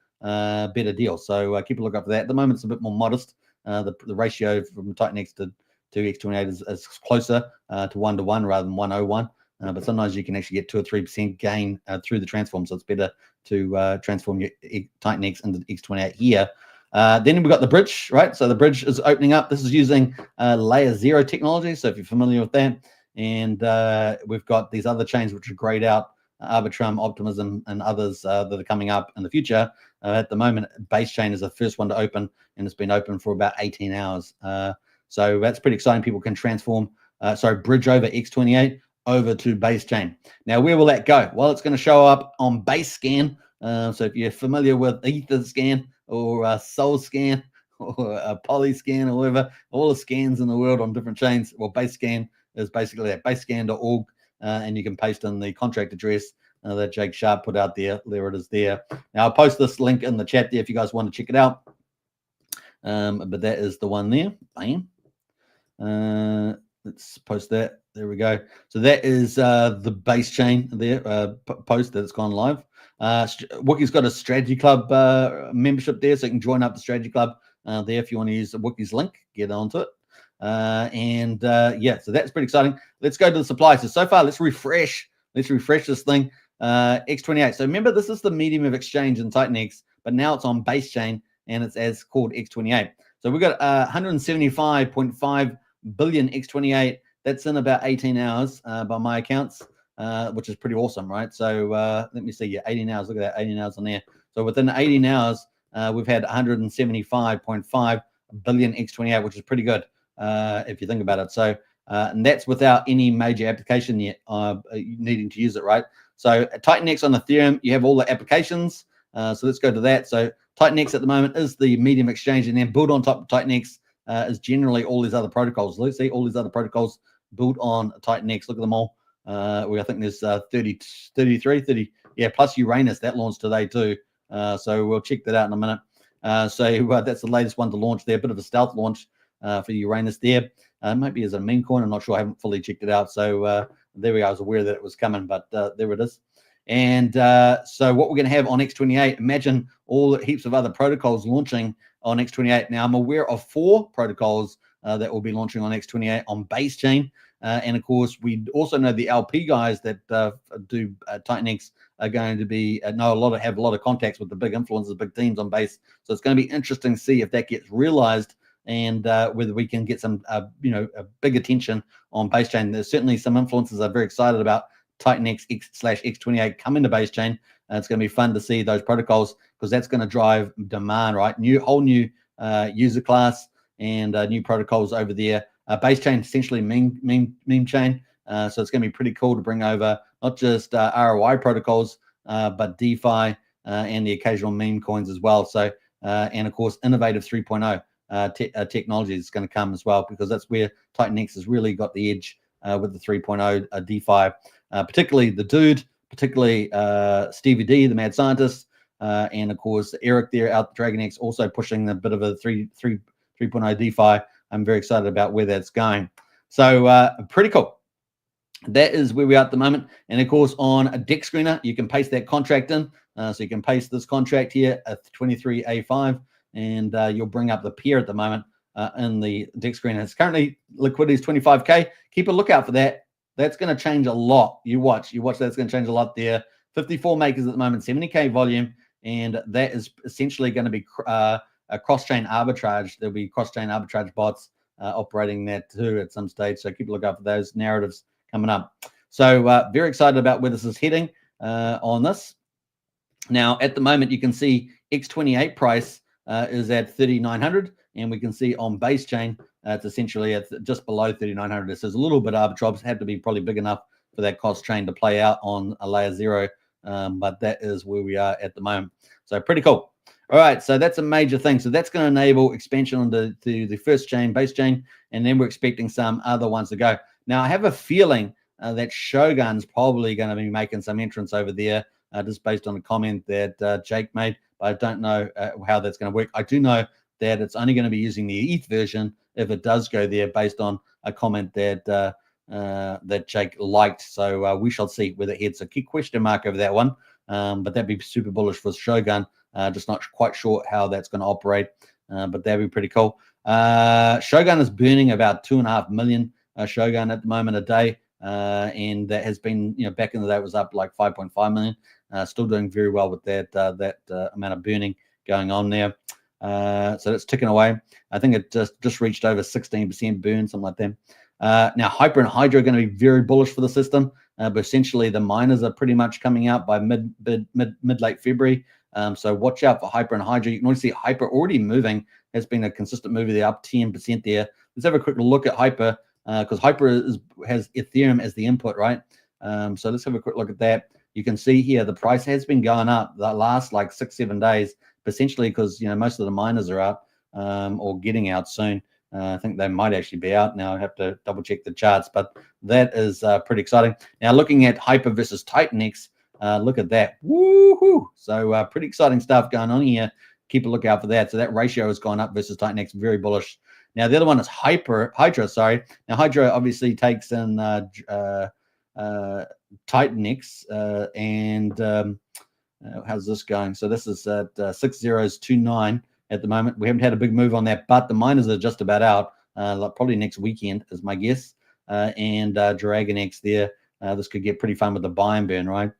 better deal. So keep a look up for that. At the moment, it's a bit more modest. The ratio from Titan to X28 is closer to 1-to-1 rather than 101. But sometimes you can actually get 2 or 3% gain through the transform. So it's better to transform your Titan X into X28 here. Then we've got the bridge, right? So the bridge is opening up. This is using layer 0 technology. So if you're familiar with that, and we've got these other chains which are grayed out, Arbitrum, Optimism, and others that are coming up in the future. At the moment, base chain is the first one to open, and it's been open for about 18 hours. So that's pretty exciting. People can transform, bridge over X28 over to base chain. Now, where will that go? Well, it's going to show up on base scan. So if you're familiar with Ether scan or Soul scan or Poly scan or whatever, all the scans in the world on different chains, well, base scan is basically that, basescan.org, and you can paste in the contract address that Jake Sharp put out there. There it is there. Now, I'll post this link in the chat there if you guys want to check it out. But that is the one there. Bam. Let's post that. There we go. So that is the base chain there, post that it's gone live. Wookie's got a strategy club membership there, so you can join up the strategy club there if you want to use Wookie's link. Get onto it. Yeah, so that's pretty exciting. Let's go to the supply. So far, let's refresh this thing. X28. So remember, this is the medium of exchange in Titan X, but now it's on base chain and it's as called X28. So we've got 175.5 billion X28. That's in about 18 hours by my accounts, which is pretty awesome, right? So let me see. Yeah, 18 hours. Look at that, 18 hours on there. So within 18 hours, we've had 175.5 billion X28, which is pretty good if you think about it. So and that's without any major application yet needing to use it, right? So Titan X on Ethereum, you have all the applications. So let's go to that. So Titan X at the moment is the medium exchange, and then built on top of Titan X is generally all these other protocols. Let's see all these other protocols built on Titan X. Look at them all. I think there's 30, yeah, plus Uranus that launched today too. So we'll check that out in a minute. So that's the latest one to launch there. A bit of a stealth launch for Uranus there. Maybe as a meme coin. I'm not sure. I haven't fully checked it out. So there we go. I was aware that it was coming, but there it is. And so what we're going to have on X28, imagine all heaps of other protocols launching on X28. Now, I'm aware of 4 protocols that will be launching on X28 on base chain. And of course, we also know the LP guys that do Titan X are going to be have a lot of contacts with the big influencers, big teams on base. So it's going to be interesting to see if that gets realized and whether we can get some a big attention on base chain. There's certainly some influencers are very excited about Titan X/X28 coming to base chain. It's going to be fun to see those protocols because that's going to drive demand, right? Whole new user class and new protocols over there. Base chain essentially meme chain. So it's going to be pretty cool to bring over not just ROI protocols, but DeFi and the occasional meme coins as well. So and of course, innovative 3.0 technology is going to come as well, because that's where Titan X has really got the edge with the 3.0 DeFi, particularly the dude, particularly Stevie D, the mad scientist, and of course Eric there out Dragon X also pushing a bit of a 3.0 DeFi. I'm very excited about where that's going. So pretty cool. That is where we are at the moment. And of course, on a deck screener, you can paste that contract in. So you can paste this contract here at 23A5, and you'll bring up the pair at the moment in the deck screener. It's currently liquidity is 25K. Keep a lookout for that. That's going to change a lot. You watch. That's going to change a lot there. 54 makers at the moment, 70K volume, and that is essentially going to be a cross-chain arbitrage. There'll be cross-chain arbitrage bots operating that too at some stage. So keep a lookout for those narratives coming up. So very excited about where this is heading on this. Now, at the moment, you can see X28 price is at 3,900, and we can see on base chain, it's essentially at just below 3,900. So there's a little bit of arbitrage, had to be probably big enough for that cost chain to play out on a layer 0. But that is where we are at the moment. So pretty cool. All right, so that's a major thing. So that's going to enable expansion onto the first chain, base chain, and then we're expecting some other ones to go. Now, I have a feeling that Shogun's probably going to be making some entrance over there, just based on a comment that Jake made, but I don't know how that's going to work. I do know that it's only going to be using the ETH version if it does go there, based on a comment that that Jake liked. So we shall see where it heads. So key question mark over that one. But that'd be super bullish for Shogun Just not quite sure how that's going to operate, but that'd be pretty cool. Shogun is burning about 2.5 million Shogun at the moment a day, and that has been, back in the day it was up like 5.5 million. Still doing very well with that amount of burning going on there. So that's ticking away. I think it just reached over 16% burn, something like that. Now Hyper and Hydra are going to be very bullish for the system, but essentially the miners are pretty much coming out by mid-late February. So watch out for Hyper and Hydra. You can already see Hyper already moving. Has been a consistent mover there, up 10% there. Let's have a quick look at Hyper, because Hyper has Ethereum as the input, right? So let's have a quick look at that. You can see here the price has been going up the last like 6-7 days, essentially because most of the miners are out or getting out soon. I think they might actually be out now. I have to double check the charts, but that is pretty exciting. Now looking at Hyper versus Titanex, look at that. Woohoo! So pretty exciting stuff going on here. Keep a lookout for that. So that ratio has gone up versus Titanex, very bullish. Now the other one is Hydra. Sorry. Now Hydra obviously takes in Titanex, and how's this going? So this is at 6029 at the moment. We haven't had a big move on that, but the miners are just about out. Probably next weekend is my guess. And Dragon X there. This could get pretty fun with the buy and burn, right?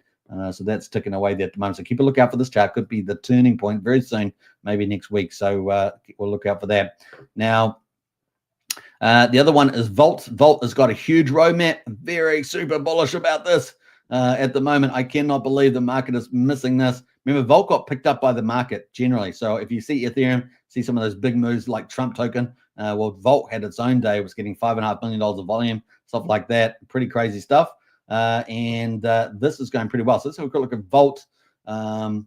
So that's ticking away there at the moment. So keep a lookout for this chart. Could be the turning point very soon, maybe next week. So we'll look out for that. Now, the other one is Volt. Volt has got a huge roadmap. Very super bullish about this at the moment. I cannot believe the market is missing this. Remember, Volt got picked up by the market generally. So if you see Ethereum, see some of those big moves like Trump token, well, Volt had its own day. It was getting $5.5 million of volume, stuff like that. Pretty crazy stuff. And this is going pretty well. So let's have a quick look at Volt. And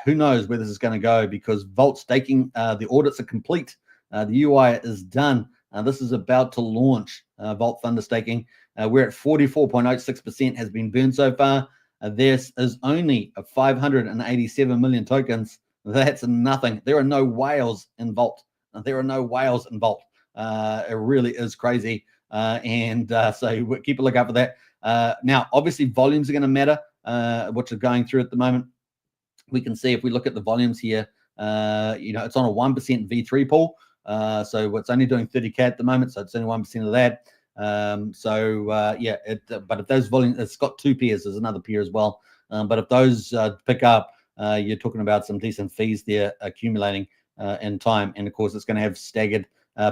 who knows where this is going to go, because Volt staking, the audits are complete. The UI is done. This is about to launch Volt Thunder staking. We're at 44.06% has been burned so far. This is only 587 million tokens. That's nothing. There are no whales in Volt. There are no whales in Volt. It really is crazy. So keep a look out for that. Now, obviously, volumes are going to matter, which are going through at the moment. We can see if we look at the volumes here, it's on a 1% V3 pool. So it's only doing 30K at the moment. So it's only 1% of that. But if those volumes, it's got two peers, there's another peer as well. But if those pick up, you're talking about some decent fees there accumulating in time. And of course, it's going to have staggered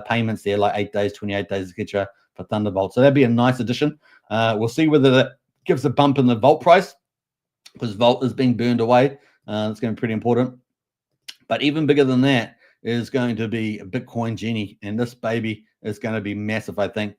payments there, like 8 days, 28 days, etc. for Thunderbolt. So that'd be a nice addition. We'll see whether that gives a bump in the Volt price, because Volt is being burned away. It's going to be pretty important. But even bigger than that is going to be Bitcoin Genie. And this baby is going to be massive, I think.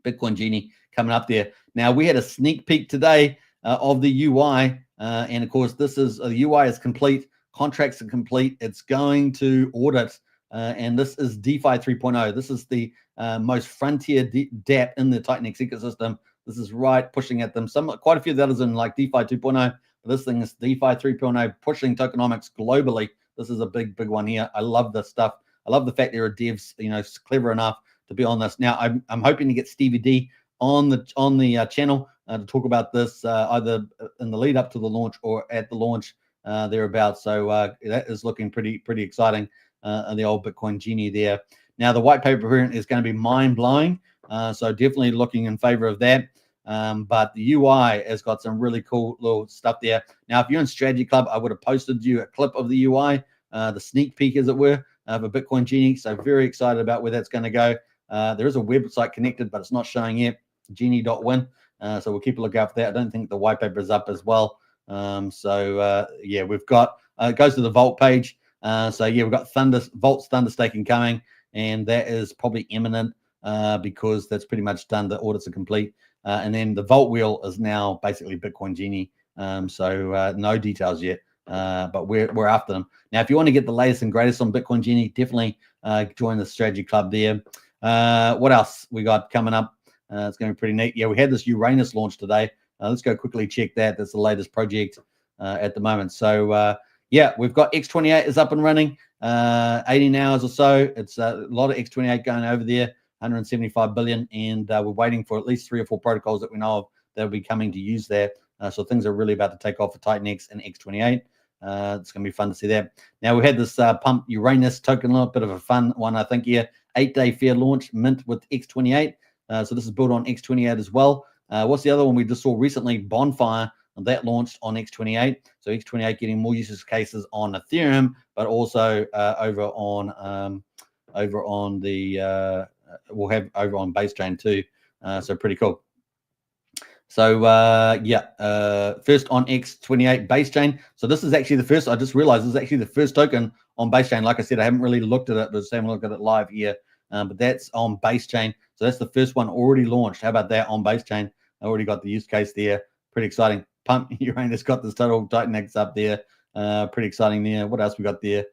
Bitcoin Genie coming up there. Now, we had a sneak peek today of the UI. And of course, this is the UI is complete. Contracts are complete. It's going to audit. And this is DeFi 3.0. This is the most frontier DApp in the Titanex ecosystem. This is right pushing at them. Quite a few of the others in like DeFi 2.0. But this thing is DeFi 3.0, pushing tokenomics globally. This is a big one here. I love this stuff. I love the fact there are devs, clever enough to be on this. Now, I'm hoping to get Stevie D on the channel to talk about this either in the lead up to the launch or at the launch thereabouts. So that is looking pretty exciting. The old Bitcoin Genie there. Now, the white paper is going to be mind-blowing. So definitely looking in favor of that. But the UI has got some really cool little stuff there. Now, if you're in Strategy Club, I would have posted you a clip of the UI, the sneak peek, as it were, of a Bitcoin Genie. So very excited about where that's going to go. There is a website connected, but it's not showing yet, genie.win. So we'll keep a look out for that. I don't think the white paper is up as well. We've got, it goes to the Vault page. We've got Volt's Thunder staking coming, and that is probably imminent because that's pretty much done. The audits are complete. And then the Volt wheel is now basically Bitcoin Genie. No details yet, but we're after them. Now, if you want to get the latest and greatest on Bitcoin Genie, definitely join the Strategy Club there. What else we got coming up? It's going to be pretty neat. Yeah, we had this Uranus launch today. Let's go quickly check that. That's the latest project at the moment. So, we've got X28 is up and running, 18 hours or so. It's a lot of X28 going over there, 175 billion. And we're waiting for at least 3 or 4 protocols that we know of that will be coming to use that. So things are really about to take off for Titanex and X28. It's going to be fun to see that. Now, we had this pump Uranus token, a little bit of a fun one, I think, here. 8-day fair launch, mint with X28. So this is built on X28 as well. What's the other one we just saw recently? Bonfire, and that launched on X28. So X28 getting more use cases on Ethereum, but also over on the we'll have over on base chain too. So pretty cool. So first on X28 base chain. So this is actually the first. I just realized this is actually the first token on base chain. Like I said, I haven't really looked at it, but just having a look at it live here. But that's on base chain. So that's the first one already launched. How about that on base chain? I already got the use case there. Pretty exciting. Pump Uranus got this total Titan up there. Pretty exciting there. What else we got there?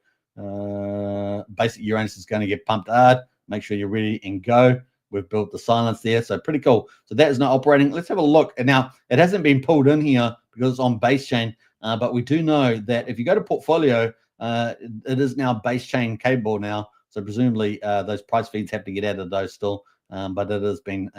Basic Uranus is going to get pumped hard. Make sure you're ready and go. We've built the silence there, so pretty cool. So that is not operating. Let's have a look. And now it hasn't been pulled in here because it's on base chain, but we do know that if you go to portfolio, it is now base chain capable now. So presumably those price feeds have to get out of those still, but it has been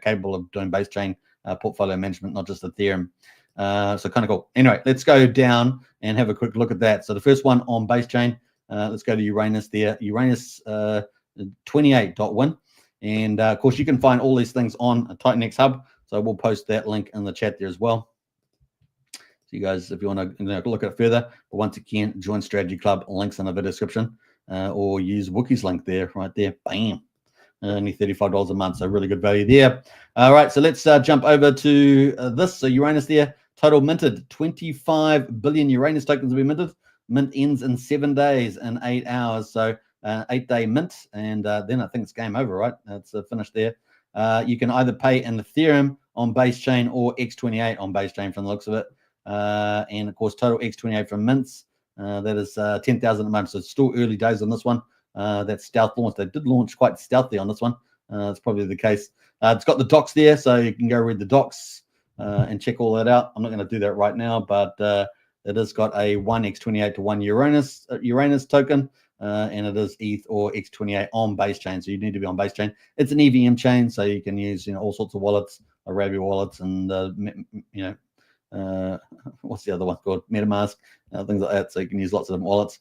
capable of doing base chain portfolio management, not just Ethereum. So kind of cool. Anyway, let's go down and have a quick look at that. So the first one on base chain, let's go to Uranus there. Uranus 28.1. And of course, you can find all these things on Titan Hub. So we'll post that link in the chat there as well. So you guys, if you want to look at it further, but once again, join Strategy Club, links in the video description, or use Wookie's link there, right there. Bam. Only $35 a month, so really good value there. All right, so let's jump over to this. So Uranus there, total minted, 25 billion Uranus tokens will be minted. Mint ends in 7 days and 8 hours. So 8-day mint, and then I think it's game over, right? It's finished there. You can either pay in Ethereum on base chain or X28 on base chain from the looks of it. And of course, total X28 from mints, that is 10,000 a month. So it's still early days on this one. That's stealth launch. They did launch quite stealthy on this one. It's probably the case. It's got the docs there, so you can go read the docs and check all that out. I'm not going to do that right now, but it has got a 1 X28 to 1 Uranus token. And it is ETH or X28 on base chain, so you need to be on base chain. It's an EVM chain, so you can use all sorts of wallets, Arabi wallets, and what's the other one called? MetaMask, things like that. So you can use lots of different wallets.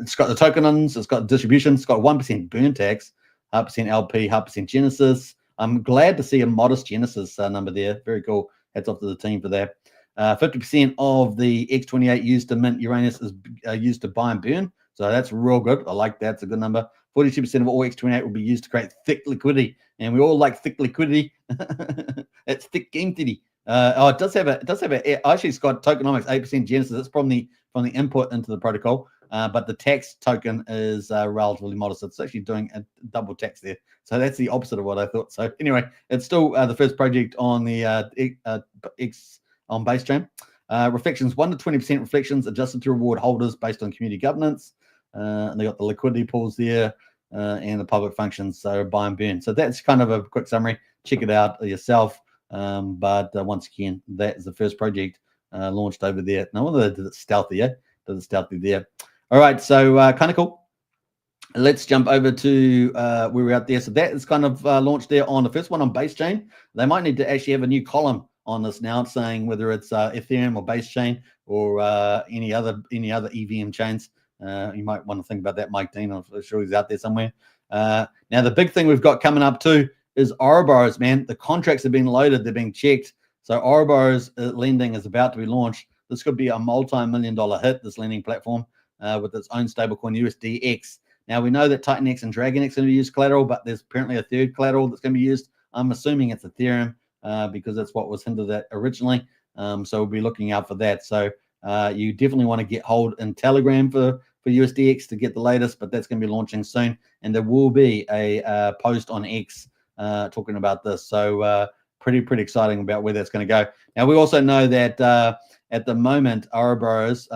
It's got the tokens, it's got distribution, it's got 1% burn tax, 0.5% LP, 0.5% Genesis. I'm glad to see a modest Genesis number there. Very cool. Hats off to the team for that. 50% of the X28 used to mint Uranus is used to buy and burn. So that's real good. I like that. It's a good number. 42% of all X28 will be used to create thick liquidity. And we all like thick liquidity. It's thick game theory. It does have actually it's got tokenomics, 8% Genesis. That's from the input into the protocol. But the tax token is relatively modest. It's actually doing a double tax there. So that's the opposite of what I thought. So anyway, it's still the first project on the X on base chain. Reflections, 1 to 20% reflections adjusted to reward holders based on community governance. And they got the liquidity pools there and the public functions, so buy and burn. So that's kind of a quick summary. Check it out yourself. But once again, that is the first project launched over there. No wonder they did it stealthy, yeah? Did it stealthy there. All right, so kind of cool. Let's jump over to where we're out there. So that is kind of launched there on the first one on base chain. They might need to actually have a new column on this now, saying whether it's Ethereum or base chain or any other EVM chains. You might want to think about that, Mike Dean. I'm sure he's out there somewhere. Now, the big thing we've got coming up too is Ouroboros, man. The contracts have been loaded. They're being checked. So Ouroboros lending is about to be launched. This could be a multi-million-dollar hit, this lending platform, with its own stablecoin, USDX. Now, we know that Titan X and Dragon X are going to use collateral, but there's apparently a third collateral that's going to be used. I'm assuming it's Ethereum because that's what was hinted at originally. So we'll be looking out for that. So you definitely want to get hold in Telegram for USDX to get the latest, but that's going to be launching soon. And there will be a post on X talking about this. So pretty exciting about where that's going to go. Now, we also know that at the moment, Ouroboros,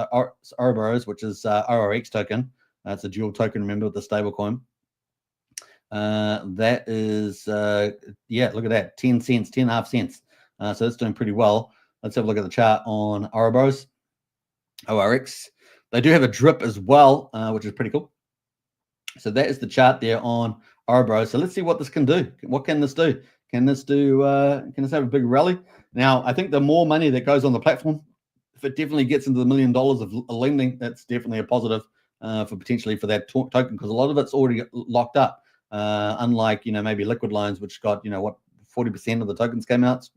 which is ORX token, it's a dual token, remember, with the stable coin. That is, look at that, 10 cents, 10.5 cents. So it's doing pretty well. Let's have a look at the chart on Ouroboros, ORX. They do have a drip as well, which is pretty cool. So that is the chart there on Ouroboros. So let's see what this can do. What can this do? Can this have a big rally? Now, I think the more money that goes on the platform, if it definitely gets into the $1 million of lending, that's definitely a positive for potentially for that token, because a lot of it's already locked up. Unlike, maybe liquid loans, which got, 40% of the tokens came out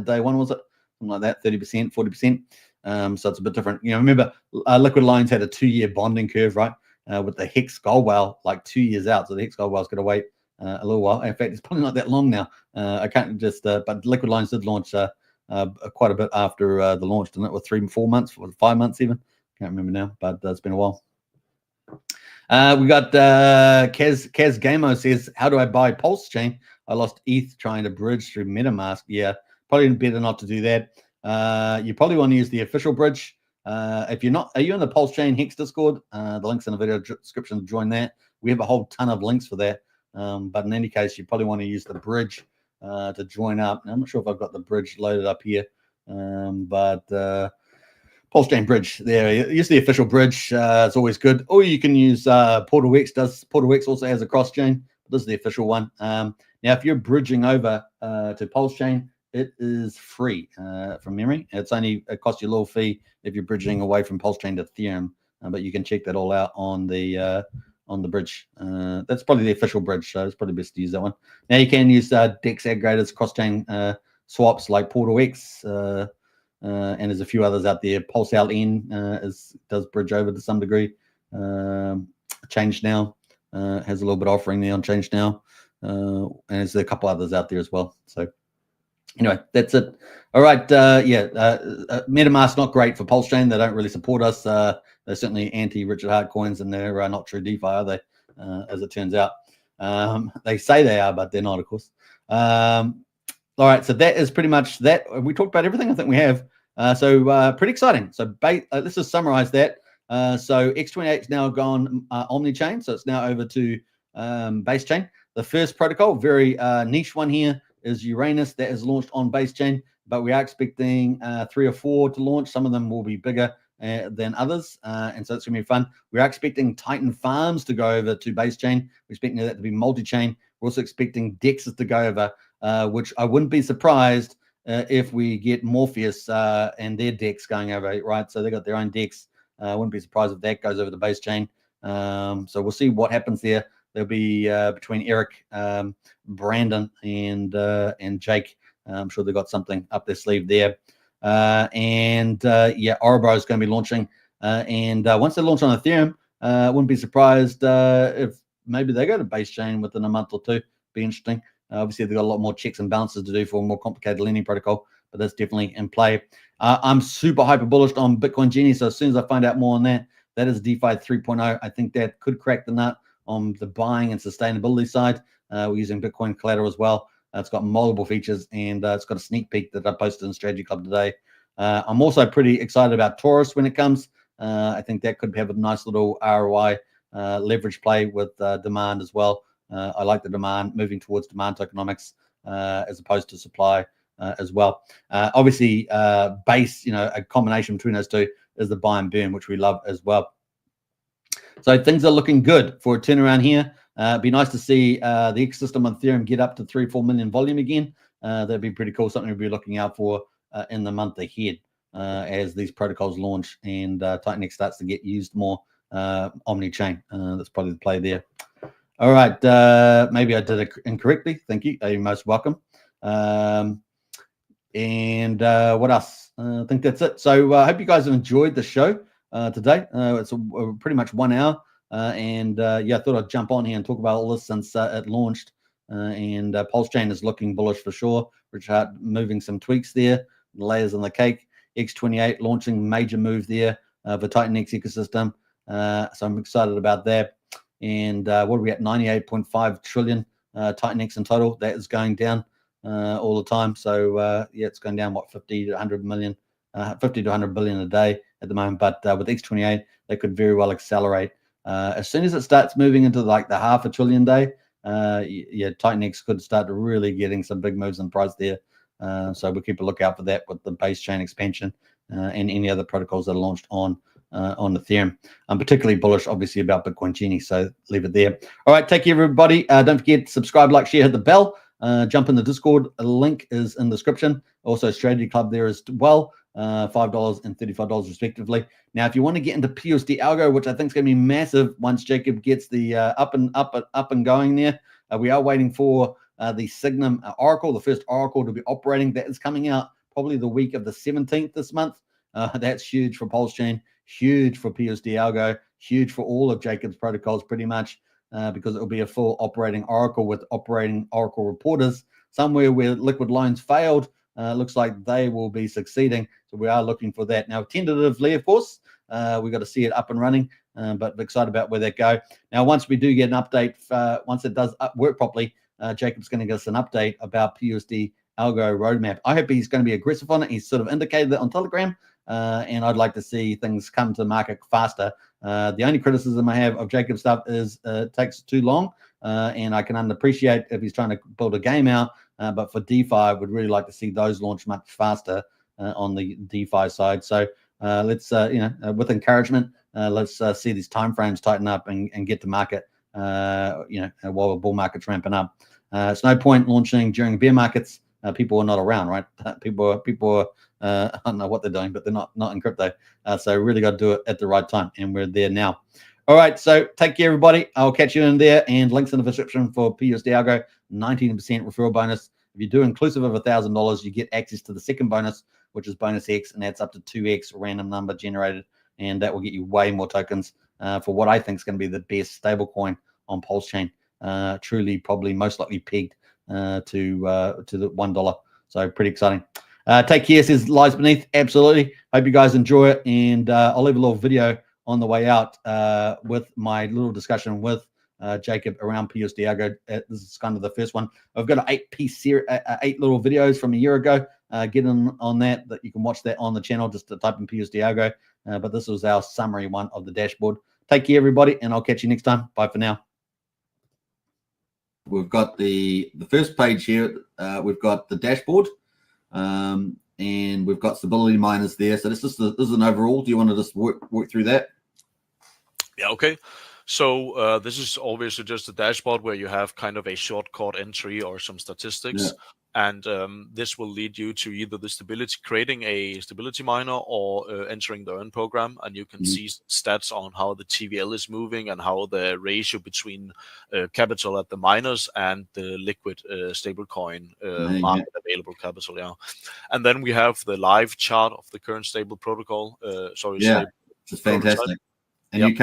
day one, was it? Something like that, 30%, 40%. So it's a bit different. Remember, liquid loans had a 2-year bonding curve, right? With the Hex Gold Whale, like 2 years out. So the Hex Gold Whale's got to wait a little while. In fact, it's probably not that long now. I can't just, but liquid loans did launch quite a bit after the launch, didn't it? With 3 and 4 months, or 5 months even. Can't remember now, but it's been a while. We got Kaz Gamo says, how do I buy Pulsechain? I lost ETH trying to bridge through MetaMask. Yeah, probably better not to do that. You probably want to use the official bridge. If you're not, are you in the Pulsechain Hex Discord? The link's in the video description to join that. We have a whole ton of links for that. But in any case, you probably want to use the bridge to join up. Now, I'm not sure if I've got the bridge loaded up here, but Pulsechain bridge there. Use the official bridge. It's always good. Or you can use Portal X. Portal X also has a cross chain, but this is the official one. Now, if you're bridging over to Pulsechain, it is free from memory. It costs you a little fee if you're bridging away from Pulsechain to Ethereum, but you can check that all out on the bridge. That's probably the official bridge, so it's probably best to use that one. Now you can use DEX aggregators, cross-chain swaps like Portal X, and there's a few others out there. PulseLN does bridge over to some degree. Change Now has a little bit of offering there on Change Now, and there's a couple others out there as well. So anyway, that's it. All right, MetaMask not great for Pulsechain. They don't really support us. They're certainly anti-Richard Hart coins, and they're not true DeFi, are they? As it turns out, they say they are, but they're not, of course. All right, so that is pretty much that. We talked about everything I think we have. So pretty exciting. So let's just summarize that. So X28 is now gone omni-chain, so it's now over to base chain. The first protocol, very niche one here, is Uranus. That is launched on base chain, but we are expecting 3 or 4 to launch. Some of them will be bigger than others, and so it's gonna be fun. We're expecting Titan Farms to go over to base chain. We're expecting that to be multi-chain. We're also expecting DEXs to go over, which I wouldn't be surprised if we get Morpheus and their DEX going over, right? So they got their own DEX. I wouldn't be surprised if that goes over the base chain. So we'll see what happens there. There'll be between Eric, Brandon, and Jake. I'm sure they've got something up their sleeve there. Yeah, Orobro is going to be launching. Once they launch on Ethereum, I wouldn't be surprised if maybe they go to base chain within a month or two. Be interesting. Obviously, they've got a lot more checks and balances to do for a more complicated lending protocol, but that's definitely in play. I'm super hyper bullish on Bitcoin Genie. So as soon as I find out more on that, that is DeFi 3.0. I think that could crack the nut on the buying and sustainability side. We're using Bitcoin collateral as well. It's got multiple features, and it's got a sneak peek that I posted in Strategy Club today. I'm also pretty excited about Taurus when it comes. I think that could have a nice little ROI leverage play with demand as well. I like the demand, moving towards demand tokenomics as opposed to supply as well. Obviously, base, a combination between those two is the buy and burn, which we love as well. So things are looking good for a turnaround here. It'd be nice to see the ecosystem on Ethereum get up to 3 or 4 million volume again. That'd be pretty cool. Something we'll be looking out for in the month ahead as these protocols launch and Titan starts to get used more omni-chain. That's probably the play there. All right. Maybe I did it incorrectly. Thank you. You're most welcome. What else? I think that's it. So I hope you guys have enjoyed the show today. It's pretty much 1 hour. I thought I'd jump on here and talk about all this since it launched. Pulsechain is looking bullish for sure. Richard moving some tweaks there, the layers on the cake. X28 launching major move there for Titan X ecosystem. So I'm excited about that. And what are we at? 98.5 trillion Titan X in total. That is going down all the time. So it's going down 50 to 100 million, 50 to 100 billion a day at the moment. But with X28, they could very well accelerate. As soon as it starts moving into like the $500 billion day, Titan X could start really getting some big moves in price there. So we'll keep a lookout for that with the base chain expansion and any other protocols that are launched on Ethereum. I'm particularly bullish, obviously, about Bitcoin Genie. So leave it there. All right, take care, everybody. Don't forget, subscribe, like, share, hit the bell. Jump in the Discord. A link is in the description. Also, Strategy Club there as well. $5 and $35 respectively. Now, if you want to get into PUSD algo, which I think is going to be massive once Jacob gets the up and going there, we are waiting for the Signum Oracle, the first Oracle to be operating. That is coming out probably the week of the 17th this month. That's huge for Pulsechain, huge for PUSD algo, huge for all of Jacob's protocols pretty much, because it will be a full operating Oracle with operating Oracle reporters. Somewhere where liquid loans failed, looks like they will be succeeding. So we are looking for that. Now, tentatively, of course, we've got to see it up and running, but excited about where that go. Now, once we do get an update, once it does work properly, Jacob's going to give us an update about PUSD algo roadmap. I hope he's going to be aggressive on it. He's sort of indicated that on Telegram, and I'd like to see things come to the market faster. The only criticism I have of Jacob's stuff is it takes too long, and I can appreciate if he's trying to build a game out, but for DeFi, I would really like to see those launch much faster on the DeFi side. So let's, with encouragement, let's see these timeframes tighten up and get to market, while the bull market's ramping up. It's no point launching during bear markets. People are not around, right? People are I don't know what they're doing, but they're not in crypto. So really got to do it at the right time, and we're there now. All right, so take care, everybody. I'll catch you in there, and links in the description for PUSD algo, 19% referral bonus. If you do inclusive of $1,000, you get access to the second bonus, which is bonus X, and that's up to 2x random number generated, and that will get you way more tokens for what I think is going to be the best stable coin on Pulsechain. Truly, probably most likely pegged to the $1. So pretty exciting. Take care, says Lies Beneath. Absolutely. Hope you guys enjoy it, and I'll leave a little video on the way out with my little discussion with Jacob around PUSD algo. This is kind of the first one. I've got an 8-piece series, 8 little videos from a year ago. Get on that you can watch that on the channel. Just to type in PUSD algo. But this was our summary one of the dashboard. Take care, everybody, and I'll catch you next time. Bye for now. We've got the first page here. We've got the dashboard, and we've got stability miners there. So this is an overall. Do you want to just work through that? Yeah, okay. So this is obviously just a dashboard where you have kind of a shortcut entry or some statistics. Yeah. And this will lead you to either creating a stability miner or entering the earn program. And you can see stats on how the TVL is moving and how the ratio between capital at the miners and the liquid stablecoin market available capital. Yeah. And then we have the live chart of the current stable protocol. It's fantastic. And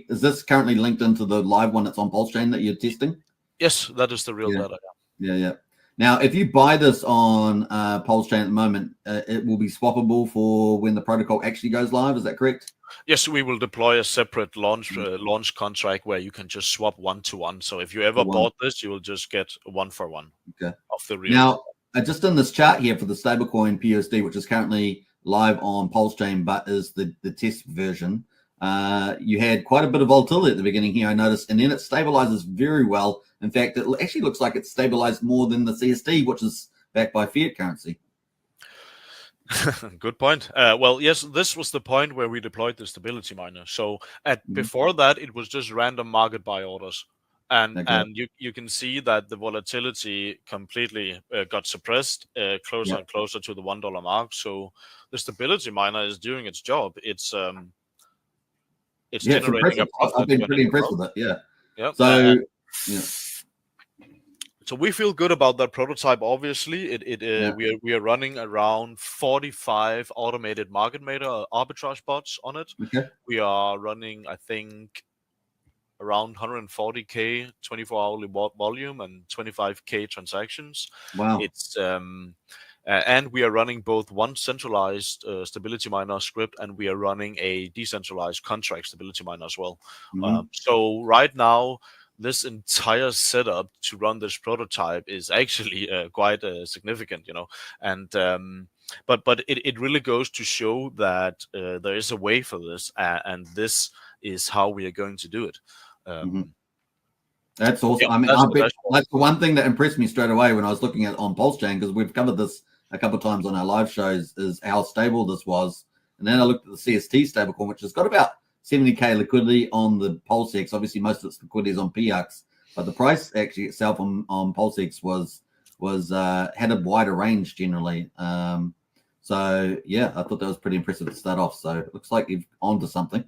is this currently linked into the live one that's on Pulsechain that you're testing? Yes, that is the real data. Yeah. Now, if you buy this on Pulsechain at the moment, it will be swappable for when the protocol actually goes live. Is that correct? Yes, we will deploy a separate launch contract where you can just swap 1-to-1. So if you ever bought this, you will just get 1-for-1 of the real. Now, just in this chart here for the stablecoin PUSD, which is currently live on Pulsechain, but is the test version. You had quite a bit of volatility at the beginning here, I noticed, and then it stabilizes very well. In fact, it actually looks like it's stabilized more than the CSD, which is backed by fiat currency. Good point. Well, yes, this was the point where we deployed the stability miner. So before that, it was just random market buy orders. And you can see that the volatility completely got suppressed closer and closer to the $1 mark. So the stability miner is doing its job. It's generating a profit. I've been pretty impressed with it. Yeah. So so we feel good about that prototype. Obviously, we are running around 45 automated market maker arbitrage bots on it. Okay. We are running, I think, around 140K 24-hourly volume and 25K transactions. Wow. It's and we are running both one centralized stability miner script, and we are running a decentralized contract stability miner as well. So right now, this entire setup to run this prototype is actually quite significant, and but it really goes to show that there is a way for this, and this is how we are going to do it. That's awesome. I mean, that's the one thing that impressed me straight away when I was looking at on Pulsechain, because we've covered this a couple of times on our live shows, is how stable this was. And then I looked at the CST stablecoin, which has got about 70K liquidity on the PulseX. Obviously, most of its liquidity is on PX, but the price actually itself on PulseX was had a wider range generally. So yeah, I thought that was pretty impressive to start off. So it looks like you've onto something.